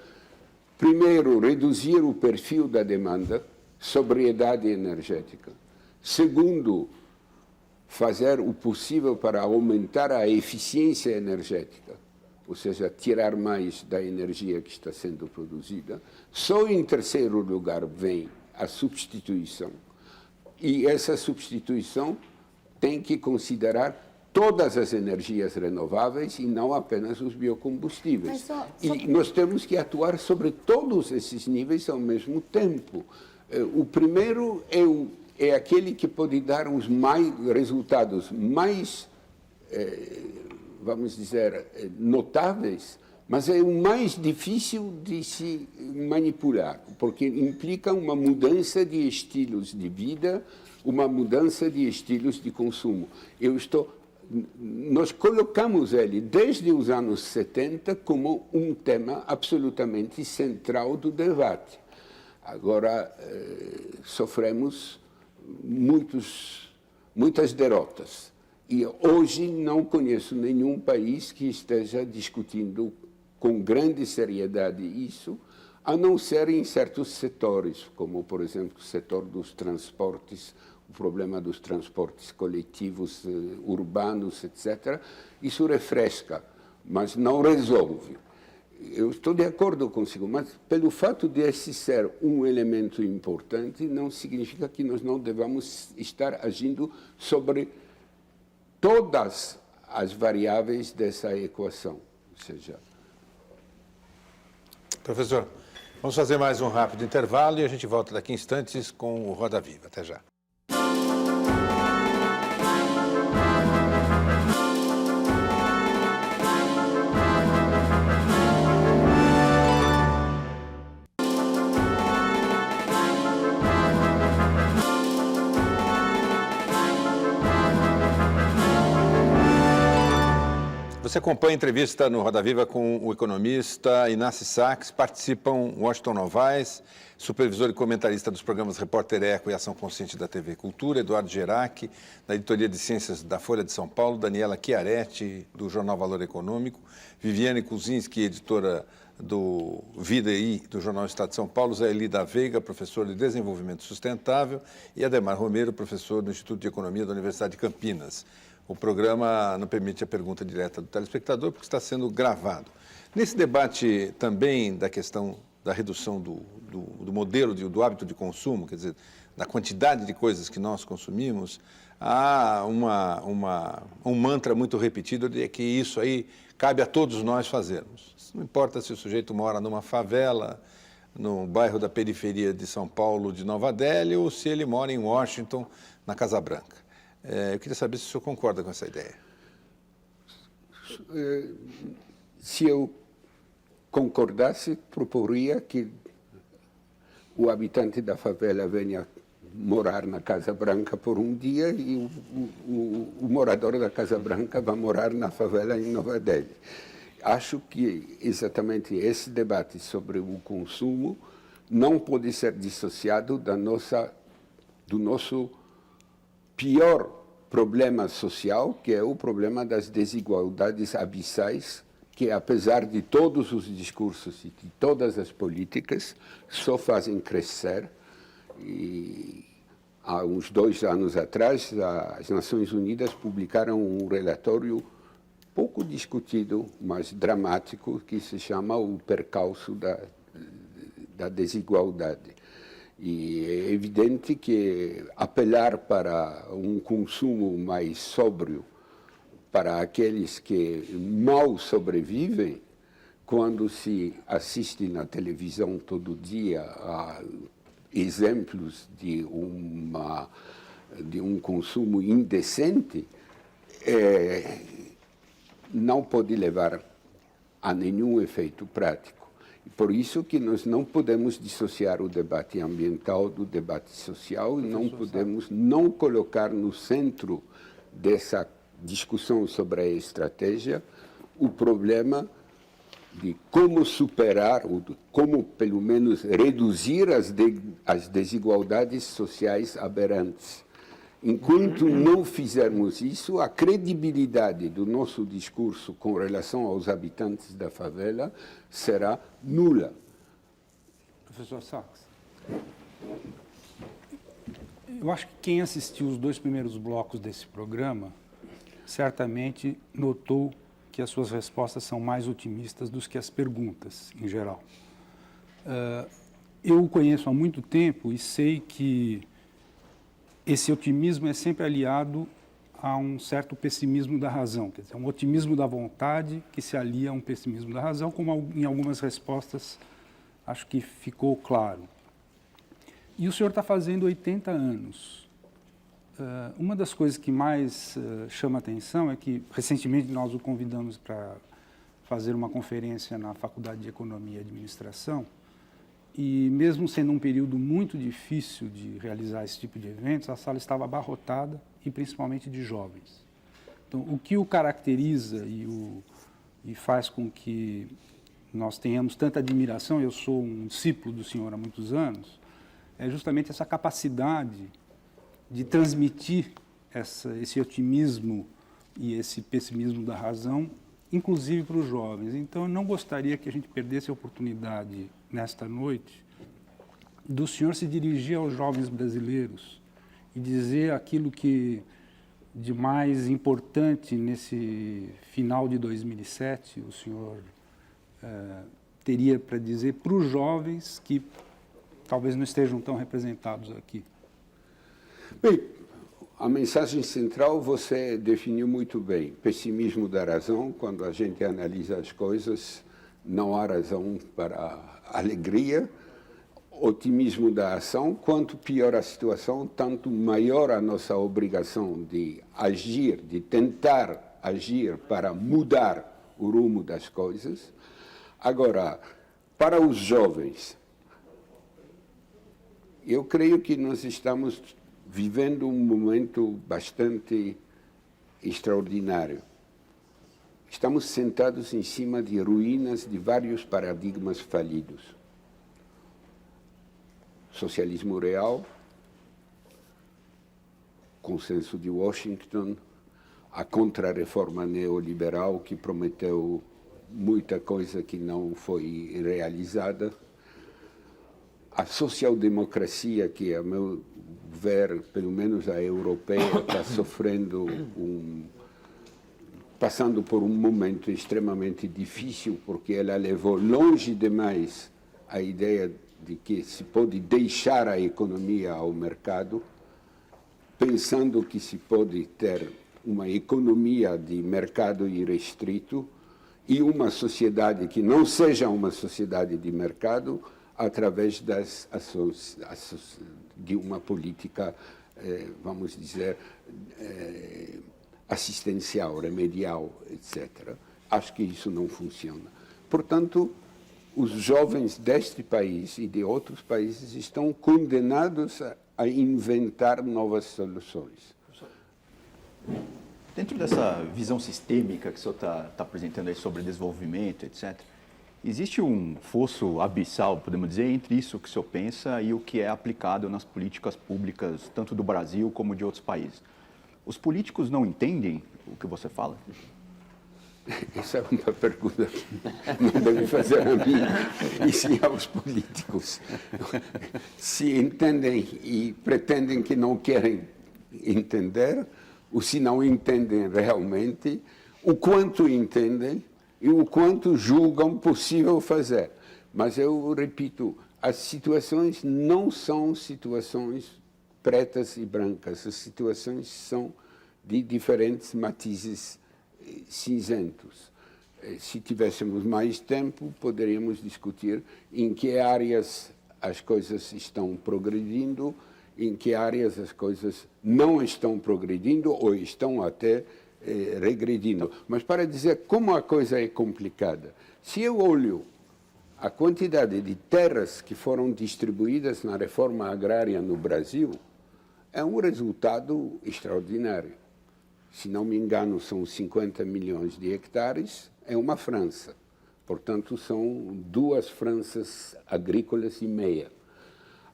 Primeiro, reduzir o perfil da demanda, sobriedade energética. Segundo, fazer o possível para aumentar a eficiência energética, ou seja, tirar mais da energia que está sendo produzida. Só em terceiro lugar vem a substituição. E essa substituição tem que considerar todas as energias renováveis e não apenas os biocombustíveis. E nós temos que atuar sobre todos esses níveis ao mesmo tempo. O primeiro é aquele que pode dar os resultados mais, vamos dizer, notáveis, mas é o mais difícil de se manipular, porque implica uma mudança de estilos de vida, uma mudança de estilos de consumo. Nós colocamos ele, desde os anos 70, como um tema absolutamente central do debate. Agora, sofremos muitas derrotas. E hoje não conheço nenhum país que esteja discutindo com grande seriedade isso, a não ser em certos setores, como, por exemplo, o setor dos transportes, o problema dos transportes coletivos urbanos, etc. Isso refresca, mas não resolve. Eu estou de acordo consigo, mas pelo fato de esse ser um elemento importante, não significa que nós não devamos estar agindo sobre todas as variáveis dessa equação. Ou seja... Professor, vamos fazer mais um rápido intervalo e a gente volta daqui a instantes com o Roda Viva. Até já. Você acompanha a entrevista no Roda Viva com o economista Inácio Sachs. Participam Washington Novaes, supervisor e comentarista dos programas Repórter Eco e Ação Consciente da TV Cultura, Eduardo Gerac, da Editoria de Ciências da Folha de São Paulo, Daniela Chiaretti, do Jornal Valor Econômico, Viviane Kuzinski, editora do Vida e do Jornal Estado de São Paulo, Zé Elida Veiga, professor de Desenvolvimento Sustentável, e Ademar Romero, professor do Instituto de Economia da Universidade de Campinas. O programa não permite a pergunta direta do telespectador, porque está sendo gravado. Nesse debate também da questão da redução do modelo, do hábito de consumo, quer dizer, da quantidade de coisas que nós consumimos, há um mantra muito repetido de que isso aí cabe a todos nós fazermos. Não importa se o sujeito mora numa favela, no bairro da periferia de São Paulo, de Nova Delhi, ou se ele mora em Washington, na Casa Branca. Eu queria saber se o senhor concorda com essa ideia. Se eu concordasse, proporia que o habitante da favela venha morar na Casa Branca por um dia e o morador da Casa Branca vai morar na favela em Nova Delhi. Acho que exatamente esse debate sobre o consumo não pode ser dissociado do nosso pior problema social, que é o problema das desigualdades abissais, que apesar de todos os discursos e de todas as políticas, só fazem crescer. E há uns 2 anos atrás, as Nações Unidas publicaram um relatório pouco discutido, mas dramático, que se chama o percalço da desigualdade. E é evidente que apelar para um consumo mais sóbrio para aqueles que mal sobrevivem, quando se assiste na televisão todo dia a exemplos de um consumo indecente, não pode levar a nenhum efeito prático. Por isso que nós não podemos dissociar o debate ambiental do debate social e não podemos não colocar no centro dessa discussão sobre a estratégia o problema de como superar, ou como pelo menos reduzir as desigualdades sociais aberrantes. Enquanto não fizermos isso, a credibilidade do nosso discurso com relação aos habitantes da favela será nula. Professor Sachs, eu acho que quem assistiu os 2 primeiros blocos desse programa certamente notou que as suas respostas são mais otimistas do que as perguntas, em geral. Eu o conheço há muito tempo e sei que esse otimismo é sempre aliado a um certo pessimismo da razão, quer dizer, um otimismo da vontade que se alia a um pessimismo da razão, como em algumas respostas acho que ficou claro. E o senhor está fazendo 80 anos. Uma das coisas que mais chama atenção é que, recentemente, nós o convidamos para fazer uma conferência na Faculdade de Economia e Administração, e mesmo sendo um período muito difícil de realizar esse tipo de eventos, a sala estava abarrotada, e principalmente de jovens. Então, o que o caracteriza e faz com que nós tenhamos tanta admiração, eu sou um discípulo do senhor há muitos anos, é justamente essa capacidade de transmitir esse otimismo e esse pessimismo da razão, inclusive para os jovens. Então, eu não gostaria que a gente perdesse a oportunidade, nesta noite, do senhor se dirigir aos jovens brasileiros e dizer aquilo que de mais importante nesse final de 2007 o senhor teria para dizer para os jovens que talvez não estejam tão representados aqui? Bem, a mensagem central você definiu muito bem. Pessimismo da razão, quando a gente analisa as coisas, não há razão para alegria. Otimismo da ação, quanto pior a situação, tanto maior a nossa obrigação de agir, de tentar agir para mudar o rumo das coisas. Agora, para os jovens, eu creio que nós estamos vivendo um momento bastante extraordinário. Estamos sentados em cima de ruínas de vários paradigmas falidos. Socialismo real, consenso de Washington, a contra-reforma neoliberal que prometeu muita coisa que não foi realizada, a social-democracia que, a meu ver, pelo menos a europeia, está sofrendo passando por um momento extremamente difícil, porque ela levou longe demais a ideia de que se pode deixar a economia ao mercado, pensando que se pode ter uma economia de mercado irrestrito e uma sociedade que não seja uma sociedade de mercado através de uma política, vamos dizer, assistencial, remedial, etc. Acho que isso não funciona. Portanto, os jovens deste país e de outros países estão condenados a inventar novas soluções. Dentro dessa visão sistêmica que o senhor está apresentando aí sobre desenvolvimento, etc., existe um fosso abissal, podemos dizer, entre isso que o senhor pensa e o que é aplicado nas políticas públicas, tanto do Brasil como de outros países. Os políticos não entendem o que você fala? Essa é uma pergunta que não deve fazer a mim, e sim aos políticos. Se entendem e pretendem que não querem entender, ou se não entendem realmente, o quanto entendem e o quanto julgam possível fazer. Mas eu repito, as situações não são situações pretas e brancas, as situações são de diferentes matizes cinzentos. Se tivéssemos mais tempo, poderíamos discutir em que áreas as coisas estão progredindo, em que áreas as coisas não estão progredindo ou estão até regredindo. Mas para dizer como a coisa é complicada, se eu olho a quantidade de terras que foram distribuídas na reforma agrária no Brasil, é um resultado extraordinário. Se não me engano, são 50 milhões de hectares, é uma França. Portanto, são 2 Franças agrícolas e meia.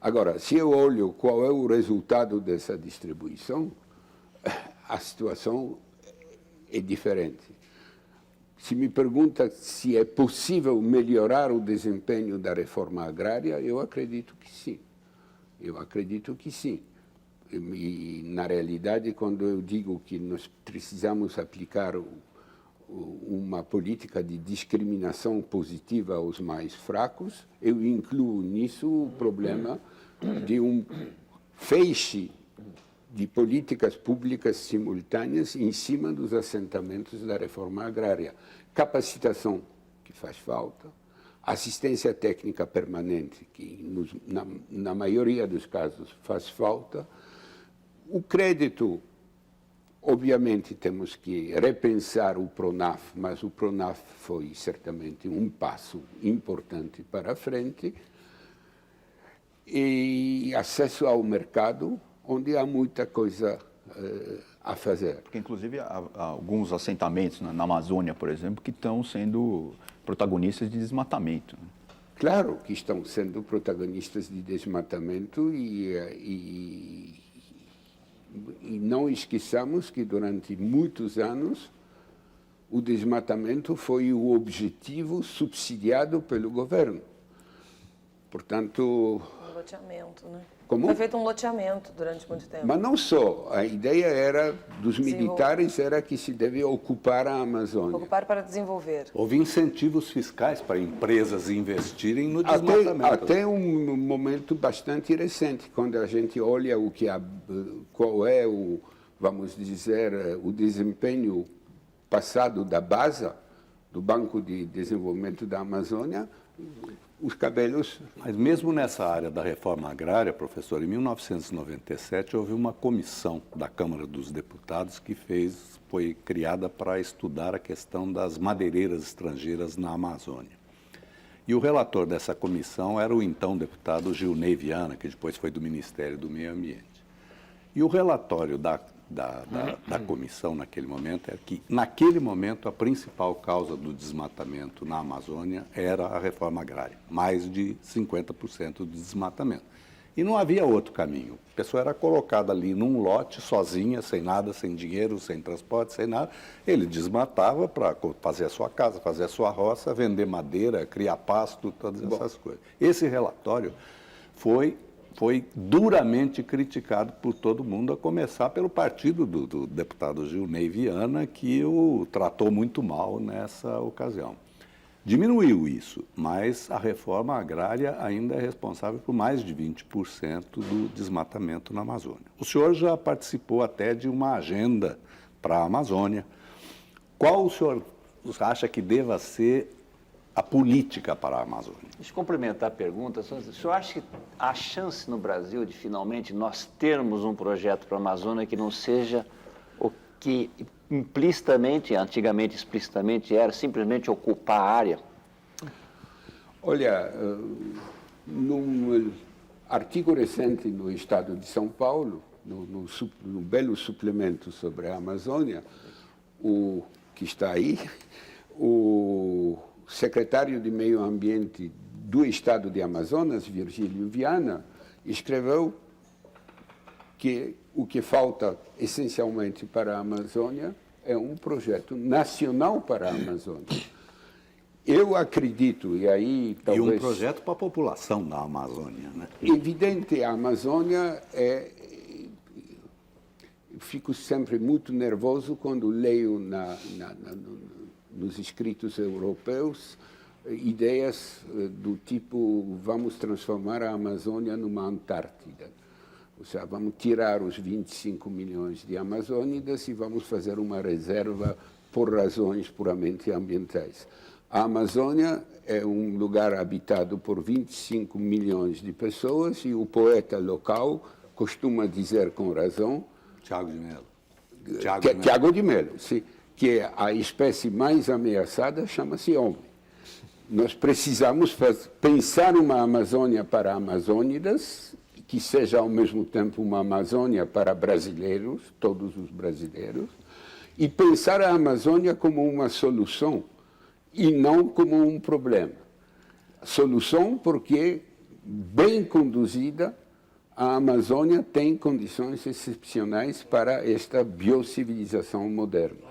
Agora, se eu olho qual é o resultado dessa distribuição, a situação é diferente. Se me pergunta se é possível melhorar o desempenho da reforma agrária, eu acredito que sim. Eu acredito que sim. E, na realidade, quando eu digo que nós precisamos aplicar uma política de discriminação positiva aos mais fracos, eu incluo nisso o problema de um feixe de políticas públicas simultâneas em cima dos assentamentos da reforma agrária. Capacitação, que faz falta, assistência técnica permanente, que na maioria dos casos faz falta. O crédito, obviamente, temos que repensar o PRONAF, mas o PRONAF foi certamente um passo importante para a frente. E acesso ao mercado, onde há muita coisa a fazer. Porque, inclusive, há alguns assentamentos na Amazônia, por exemplo, que estão sendo protagonistas de desmatamento. Claro que estão sendo protagonistas de desmatamento e não esqueçamos que durante muitos anos o desmatamento foi o objetivo subsidiado pelo governo. Portanto, loteamento, né? Como? Foi feito um loteamento durante muito tempo. Mas não só. A ideia era dos militares era que se devia ocupar a Amazônia. Ocupar para desenvolver. Houve incentivos fiscais para empresas investirem no desmatamento. Até um momento bastante recente, quando a gente olha qual é o, vamos dizer, o desempenho passado da BASA, do Banco de Desenvolvimento da Amazônia, os cabelos... Mas mesmo nessa área da reforma agrária, professor, em 1997 houve uma comissão da Câmara dos Deputados que foi criada para estudar a questão das madeireiras estrangeiras na Amazônia. E o relator dessa comissão era o então deputado Gilney Viana, que depois foi do Ministério do Meio Ambiente. E o relatório da comissão naquele momento é que, naquele momento, a principal causa do desmatamento na Amazônia era a reforma agrária, mais de 50% do desmatamento. E não havia outro caminho. A pessoa era colocada ali num lote, sozinha, sem nada, sem dinheiro, sem transporte, sem nada. Ele desmatava para fazer a sua casa, fazer a sua roça, vender madeira, criar pasto, todas essas coisas. Esse relatório foi duramente criticado por todo mundo, a começar pelo partido do deputado Gilney Viana, que o tratou muito mal nessa ocasião. Diminuiu isso, mas a reforma agrária ainda é responsável por mais de 20% do desmatamento na Amazônia. O senhor já participou até de uma agenda para a Amazônia. Qual o senhor acha que deva ser a política para a Amazônia? Deixa eu complementar a pergunta. O senhor acha que há chance no Brasil de finalmente nós termos um projeto para a Amazônia que não seja o que implicitamente, antigamente explicitamente, era simplesmente ocupar a área? Olha, num artigo recente no Estado de São Paulo, no belo suplemento sobre a Amazônia, o que está aí, o secretário de Meio Ambiente do Estado de Amazonas, Virgílio Viana, escreveu que o que falta essencialmente para a Amazônia é um projeto nacional para a Amazônia. Eu acredito, e aí talvez... E um projeto para a população da Amazônia, né? Evidente, a Amazônia é... Eu fico sempre muito nervoso quando leio nos escritos europeus ideias do tipo vamos transformar a Amazônia numa Antártida. Ou seja, vamos tirar os 25 milhões de amazônidas e vamos fazer uma reserva por razões puramente ambientais. A Amazônia é um lugar habitado por 25 milhões de pessoas e o poeta local costuma dizer com razão... Tiago de Mello. Tiago de Mello, sim, que a espécie mais ameaçada chama-se homem. Nós precisamos pensar uma Amazônia para amazônidas, que seja ao mesmo tempo uma Amazônia para brasileiros, todos os brasileiros, e pensar a Amazônia como uma solução e não como um problema. Solução porque, bem conduzida, a Amazônia tem condições excepcionais para esta biocivilização moderna.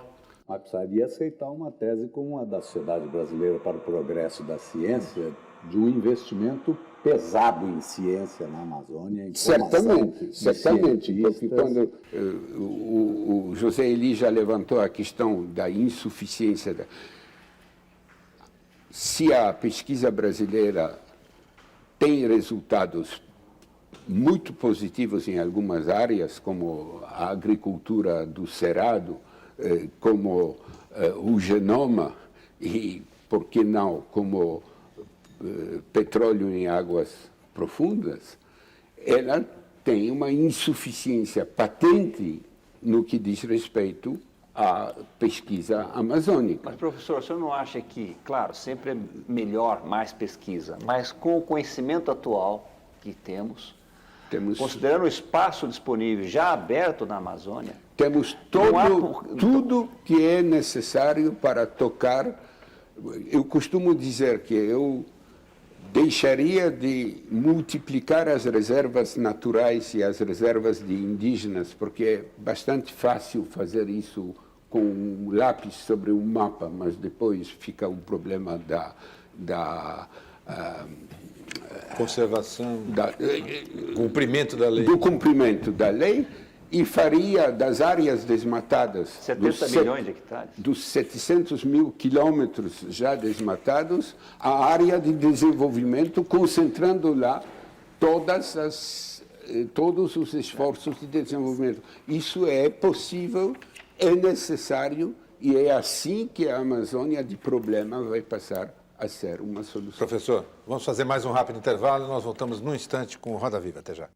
Mas precisaria aceitar uma tese como a da Sociedade Brasileira para o Progresso da Ciência, de um investimento pesado em ciência na Amazônia. Certamente. Porque quando o José Eli já levantou a questão da insuficiência. Se a pesquisa brasileira tem resultados muito positivos em algumas áreas, como a agricultura do cerrado, como o genoma e, por que não, como petróleo em águas profundas, ela tem uma insuficiência patente no que diz respeito à pesquisa amazônica. Mas, professor, o senhor não acha que, claro, sempre é melhor, mais pesquisa, mas com o conhecimento atual que temos considerando o espaço disponível já aberto na Amazônia, temos tudo que é necessário para tocar. Eu costumo dizer que eu deixaria de multiplicar as reservas naturais e as reservas de indígenas, porque é bastante fácil fazer isso com um lápis sobre um mapa, mas depois fica o problema conservação, cumprimento da lei. Do cumprimento da lei, e faria das áreas desmatadas, 70 milhões de hectares, dos 700 mil quilômetros já desmatados, a área de desenvolvimento, concentrando lá todos os esforços de desenvolvimento. Isso é possível, é necessário, e é assim que a Amazônia de problema vai passar a ser uma solução. Professor, vamos fazer mais um rápido intervalo e nós voltamos num instante com o Roda Viva. Até já.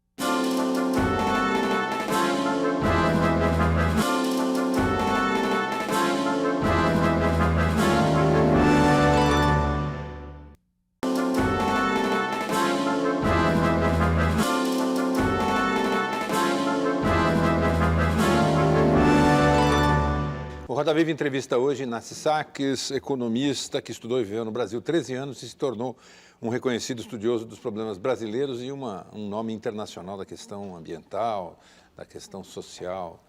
O Roda Viva entrevista hoje Inácio Sacks, economista que estudou e viveu no Brasil 13 anos e se tornou um reconhecido estudioso dos problemas brasileiros e um nome internacional da questão ambiental, da questão social,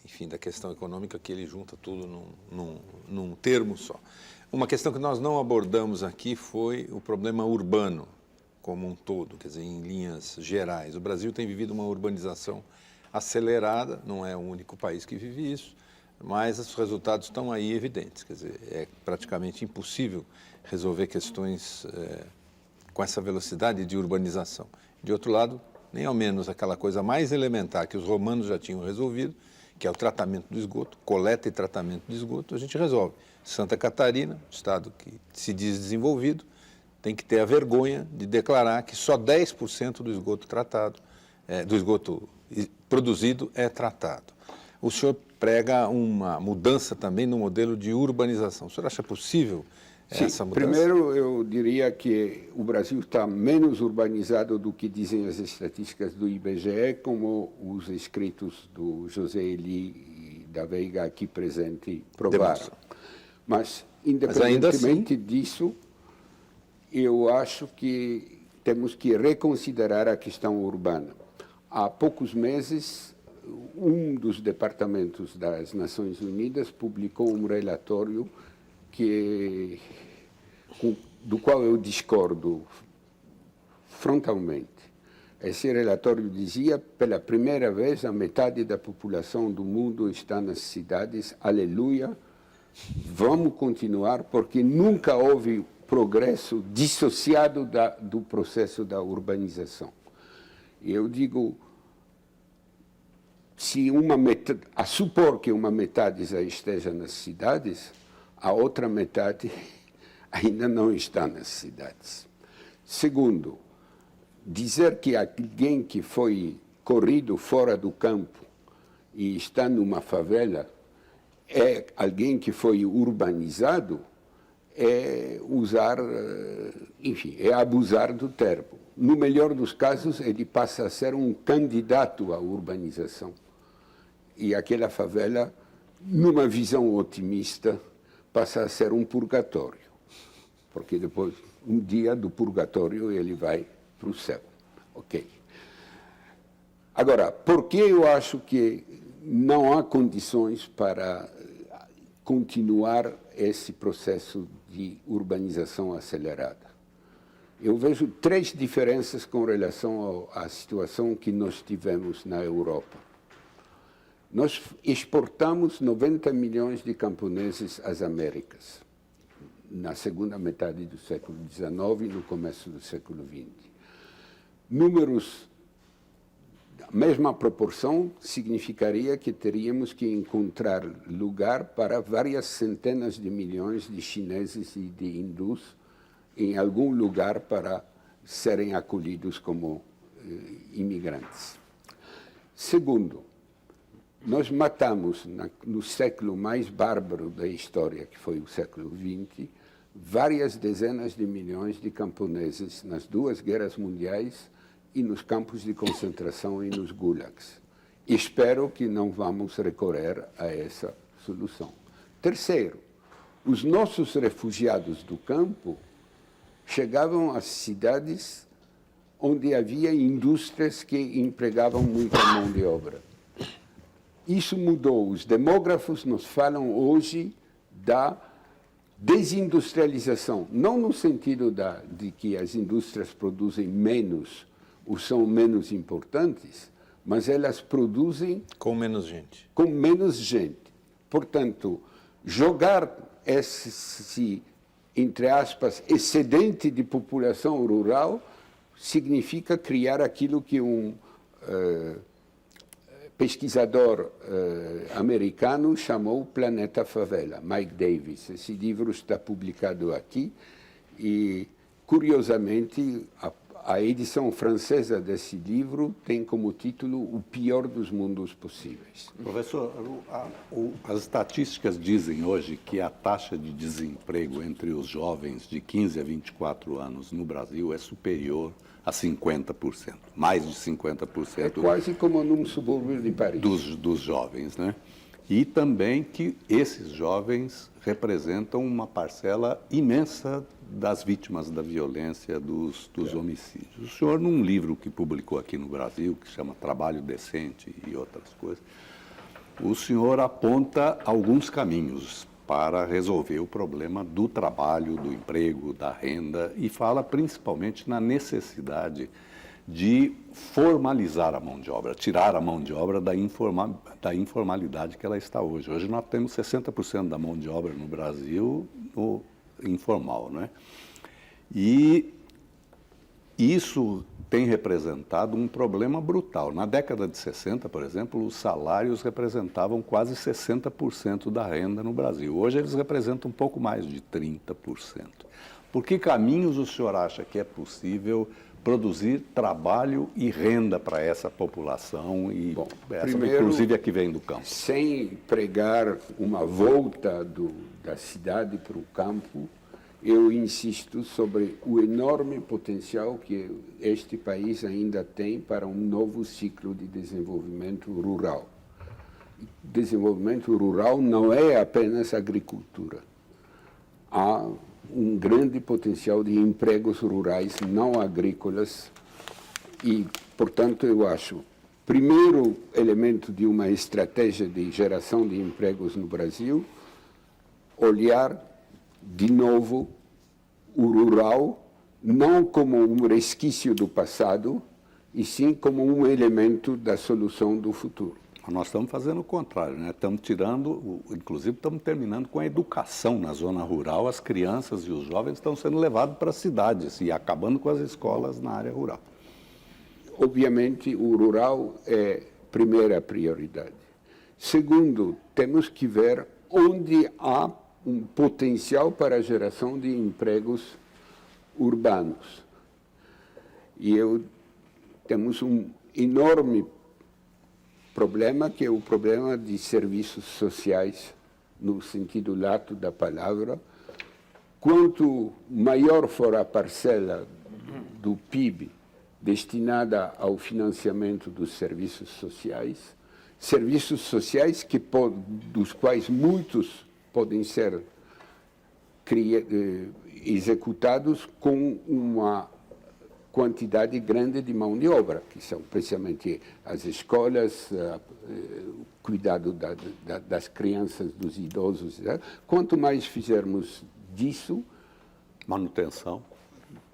enfim, da questão econômica, que ele junta tudo num termo só. Uma questão que nós não abordamos aqui foi o problema urbano como um todo, quer dizer, em linhas gerais. O Brasil tem vivido uma urbanização acelerada, não é o único país que vive isso, mas os resultados estão aí evidentes. Quer dizer, é praticamente impossível resolver questões com essa velocidade de urbanização. De outro lado, nem ao menos aquela coisa mais elementar que os romanos já tinham resolvido, que é o tratamento do esgoto, coleta e tratamento do esgoto, a gente resolve. Santa Catarina, estado que se diz desenvolvido, tem que ter a vergonha de declarar que só 10% do esgoto tratado, do esgoto produzido é tratado. O senhor prega uma mudança também no modelo de urbanização. O senhor acha possível essa mudança? Primeiro, eu diria que o Brasil está menos urbanizado do que dizem as estatísticas do IBGE, como os escritos do José Eli da Veiga aqui presente provaram. Mas, independentemente disso, eu acho que temos que reconsiderar a questão urbana. Há poucos meses, um dos departamentos das Nações Unidas publicou um relatório do qual eu discordo frontalmente. Esse relatório dizia, pela primeira vez, a metade da população do mundo está nas cidades, aleluia, vamos continuar, porque nunca houve progresso dissociado do processo da urbanização. E eu digo, a supor que uma metade já esteja nas cidades, a outra metade ainda não está nas cidades. Segundo, dizer que alguém que foi corrido fora do campo e está numa favela é alguém que foi urbanizado, é abusar do termo. No melhor dos casos, ele passa a ser um candidato à urbanização. E aquela favela, numa visão otimista, passa a ser um purgatório. Porque depois, um dia do purgatório, ele vai para o céu. Ok. Agora, por que eu acho que não há condições para continuar esse processo de urbanização acelerada? Eu vejo três diferenças com relação à situação que nós tivemos na Europa. Nós exportamos 90 milhões de camponeses às Américas, na segunda metade do século XIX e no começo do século XX. Números da mesma proporção significaria que teríamos que encontrar lugar para várias centenas de milhões de chineses e de hindus em algum lugar para serem acolhidos como imigrantes. Segundo, nós matamos, no século mais bárbaro da história, que foi o século XX, várias dezenas de milhões de camponeses nas duas guerras mundiais e nos campos de concentração e nos gulags. Espero que não vamos recorrer a essa solução. Terceiro, os nossos refugiados do campo chegavam às cidades onde havia indústrias que empregavam muita mão de obra. Isso mudou. Os demógrafos nos falam hoje da desindustrialização, não no sentido de que as indústrias produzem menos ou são menos importantes, mas elas produzem Com menos gente. com menos gente. Portanto, jogar esse, entre aspas, excedente de população rural significa criar aquilo que um pesquisador americano chamou Planeta Favela, Mike Davis. Esse livro está publicado aqui e, curiosamente, a edição francesa desse livro tem como título O Pior dos Mundos Possíveis. Professor, as estatísticas dizem hoje que a taxa de desemprego entre os jovens de 15 a 24 anos no Brasil é superior a 50%, mais de 50%. É quase como num subúrbio de Paris. Dos jovens, né? E também que esses jovens representam uma parcela imensa das vítimas da violência, dos homicídios. O senhor, num livro que publicou aqui no Brasil, que se chama Trabalho Decente e outras coisas, o senhor aponta alguns caminhos para resolver o problema do trabalho, do emprego, da renda, e fala principalmente na necessidade de formalizar a mão de obra, tirar a mão de obra da informalidade que ela está hoje. Hoje nós temos 60% da mão de obra no Brasil no informal, né? E isso tem representado um problema brutal. Na década de 60, por exemplo, os salários representavam quase 60% da renda no Brasil. Hoje eles representam um pouco mais de 30%. Por que caminhos o senhor acha que é possível produzir trabalho e renda para essa população, e Bom, essa, primeiro, inclusive a que vem do campo? Sem pregar uma volta da cidade para o campo, eu insisto sobre o enorme potencial que este país ainda tem para um novo ciclo de desenvolvimento rural. Desenvolvimento rural não é apenas agricultura. Há um grande potencial de empregos rurais não agrícolas e, portanto, eu acho, primeiro elemento de uma estratégia de geração de empregos no Brasil, olhar de novo o rural não como um resquício do passado, e sim como um elemento da solução do futuro. Nós estamos fazendo o contrário, né? Estamos tirando, inclusive estamos terminando com a educação na zona rural. As crianças e os jovens estão sendo levados para as cidades e acabando com as escolas na área rural. Obviamente, o rural é primeira prioridade. Segundo, temos que ver onde há um potencial para a geração de empregos urbanos. E temos um enorme problema, que é o problema de serviços sociais, no sentido lato da palavra. Quanto maior for a parcela do PIB destinada ao financiamento dos serviços sociais dos quais muitos podem ser executados com uma quantidade grande de mão de obra, que são precisamente as escolas, o cuidado das crianças, dos idosos. Quanto mais fizermos disso, manutenção,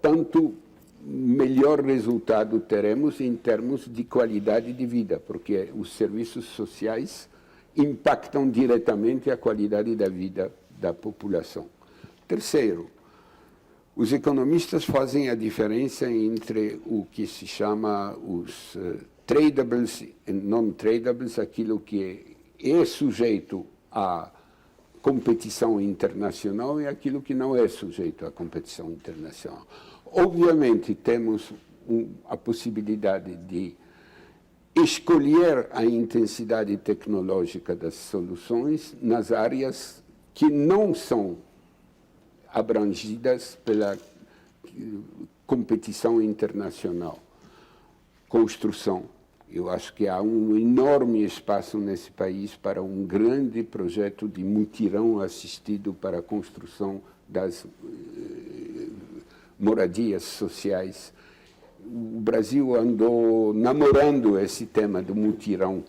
tanto melhor resultado teremos em termos de qualidade de vida, porque os serviços sociais impactam diretamente a qualidade da vida da população. Terceiro, os economistas fazem a diferença entre o que se chama os tradables e non-tradables, aquilo que é sujeito à competição internacional e aquilo que não é sujeito à competição internacional. Obviamente, temos a possibilidade de escolher a intensidade tecnológica das soluções nas áreas que não são abrangidas pela competição internacional. Construção. Eu acho que há um enorme espaço nesse país para um grande projeto de mutirão assistido para a construção das moradias sociais. O Brasil andou namorando esse tema do mutirão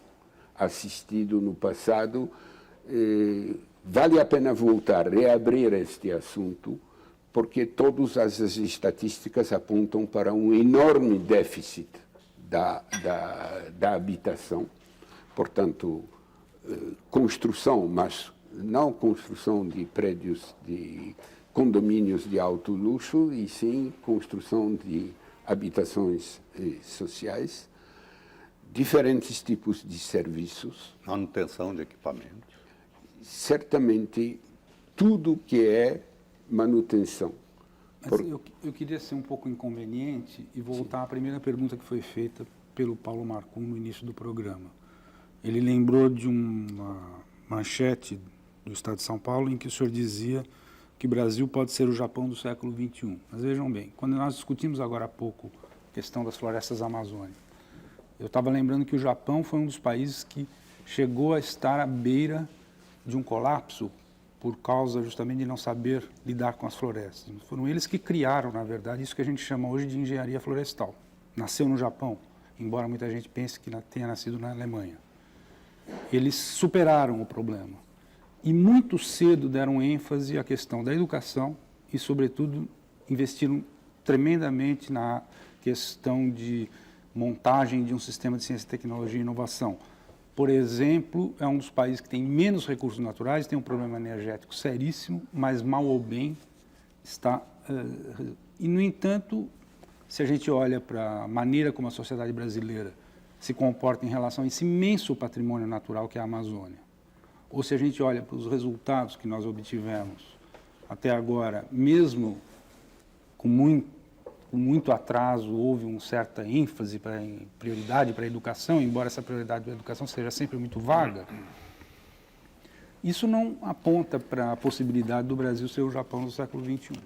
assistido no passado. vale a pena voltar, reabrir este assunto, porque todas as estatísticas apontam para um enorme déficit da habitação. Portanto, construção, mas não construção de prédios, de condomínios de alto luxo, e sim construção de habitações sociais, diferentes tipos de serviços. Manutenção de equipamentos. Certamente, tudo que é manutenção. Mas eu queria ser um pouco inconveniente e voltar à primeira pergunta que foi feita pelo Paulo Marcum no início do programa. Ele lembrou de uma manchete do Estado de São Paulo em que o senhor dizia que o Brasil pode ser o Japão do século XXI. Mas vejam bem, quando nós discutimos agora há pouco a questão das florestas amazônicas, eu estava lembrando que o Japão foi um dos países que chegou a estar à beira de um colapso por causa justamente de não saber lidar com as florestas. Foram eles que criaram, na verdade, isso que a gente chama hoje de engenharia florestal. Nasceu no Japão, embora muita gente pense que tenha nascido na Alemanha. Eles superaram o problema e muito cedo deram ênfase à questão da educação e, sobretudo, investiram tremendamente na questão de montagem de um sistema de ciência, tecnologia e inovação. Por exemplo, é um dos países que tem menos recursos naturais, tem um problema energético seríssimo, mas mal ou bem está... E, no entanto, se a gente olha para a maneira como a sociedade brasileira se comporta em relação a esse imenso patrimônio natural que é a Amazônia, ou se a gente olha para os resultados que nós obtivemos até agora, mesmo com muito atraso, houve uma certa ênfase, prioridade para a educação, embora essa prioridade para a educação seja sempre muito vaga, isso não aponta para a possibilidade do Brasil ser o Japão do século XXI.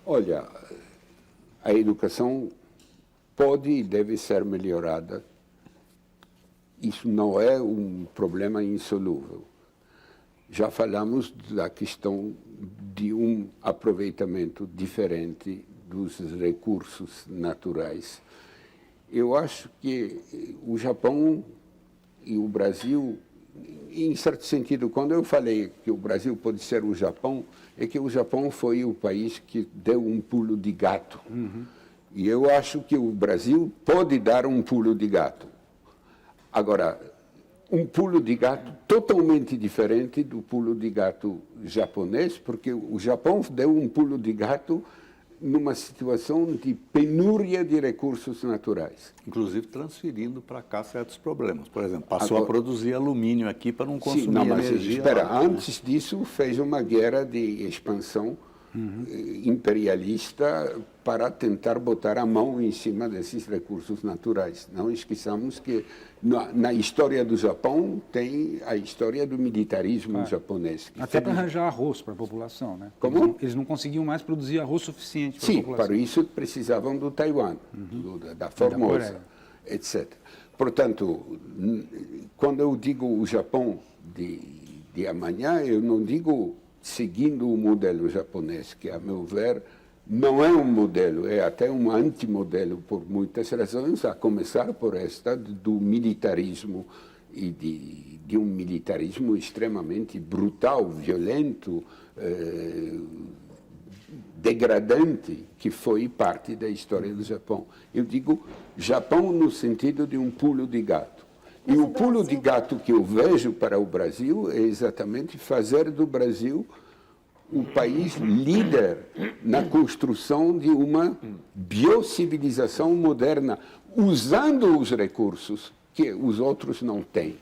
Olha, a educação pode e deve ser melhorada. Isso não é um problema insolúvel. Já falamos da questão de um aproveitamento diferente dos recursos naturais. Eu acho que o Japão e o Brasil, em certo sentido, quando eu falei que o Brasil pode ser o Japão, é que o Japão foi o país que deu um pulo de gato. E eu acho que o Brasil pode dar um pulo de gato. Agora, um pulo de gato totalmente diferente do pulo de gato japonês, porque o Japão deu um pulo de gato numa situação de penúria de recursos naturais. Inclusive transferindo para cá certos problemas. Por exemplo, passou a produzir alumínio aqui para não consumir energia. Espera, antes disso fez uma guerra de expansão imperialista para tentar botar a mão em cima desses recursos naturais. Não esqueçamos que na história do Japão tem a história do militarismo japonês. Até para arranjar arroz para a população, né? Como? Eles não conseguiam mais produzir arroz suficiente para a Sim, população. para isso precisavam do Taiwan, da Formosa, etc. Portanto, quando eu digo o Japão de amanhã, eu não digo seguindo o modelo japonês, que, a meu ver, não é um modelo, é até um antimodelo por muitas razões, a começar por esta do militarismo e de um militarismo extremamente brutal, violento, degradante, que foi parte da história do Japão. Eu digo Japão no sentido de um pulo de gato. E o pulo de gato que eu vejo para o Brasil é exatamente fazer do Brasil um país líder na construção de uma biocivilização moderna, usando os recursos que os outros não têm,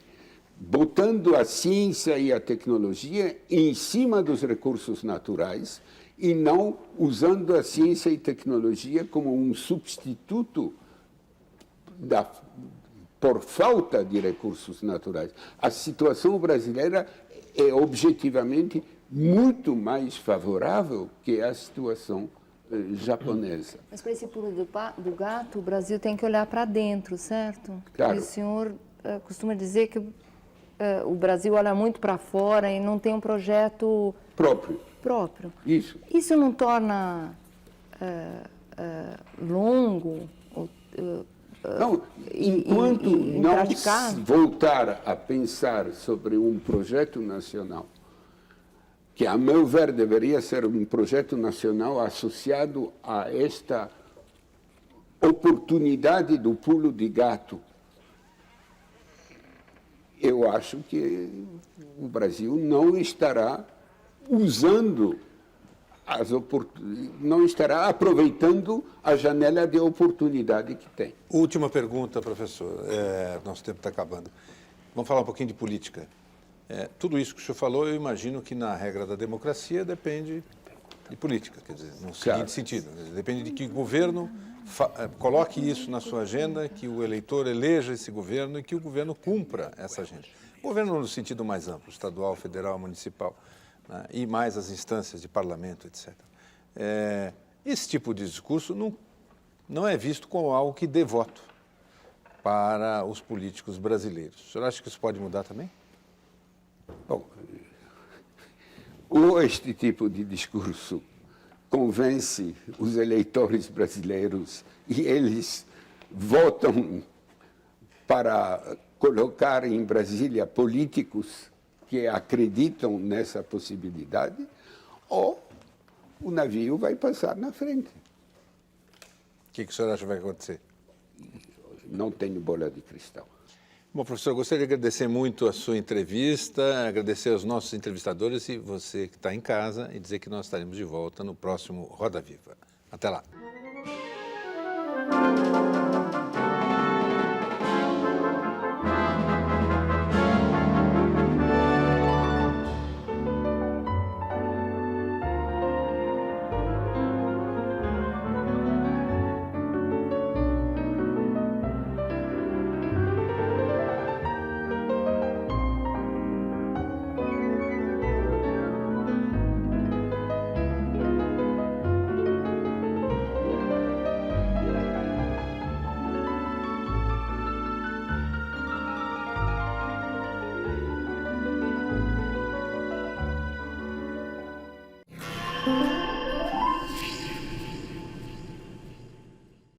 botando a ciência e a tecnologia em cima dos recursos naturais e não usando a ciência e tecnologia como um substituto por falta de recursos naturais. A situação brasileira é objetivamente muito mais favorável que a situação japonesa. Mas para esse pulo do gato, o Brasil tem que olhar para dentro, certo? Claro. E o senhor costuma dizer que o Brasil olha muito para fora e não tem um projeto próprio. Isso. Isso não torna longo Não, enquanto em não praticar? se voltar a pensar sobre um projeto nacional, que, a meu ver, deveria ser um projeto nacional associado a esta oportunidade do pulo de gato, eu acho que o Brasil não estará usando não estará aproveitando a janela de oportunidade que tem. Última pergunta, professor. Nosso tempo está acabando. Vamos falar um pouquinho de política. Tudo isso que o senhor falou, eu imagino que na regra da democracia depende de política, quer dizer, no seguinte sentido, depende de que o governo coloque isso na sua agenda, que o eleitor eleja esse governo e que o governo cumpra essa agenda. O governo no sentido mais amplo, estadual, federal, municipal, né, e mais as instâncias de parlamento, etc. Esse tipo de discurso não é visto como algo que dê voto para os políticos brasileiros. O senhor acha que isso pode mudar também? Bom, ou este tipo de discurso convence os eleitores brasileiros e eles votam para colocar em Brasília políticos que acreditam nessa possibilidade, ou o navio vai passar na frente. O que o senhor acha que vai acontecer? Não tenho bola de cristal. Bom, professor, eu gostaria de agradecer muito a sua entrevista, agradecer aos nossos entrevistadores e você que está em casa e dizer que nós estaremos de volta no próximo Roda Viva. Até lá.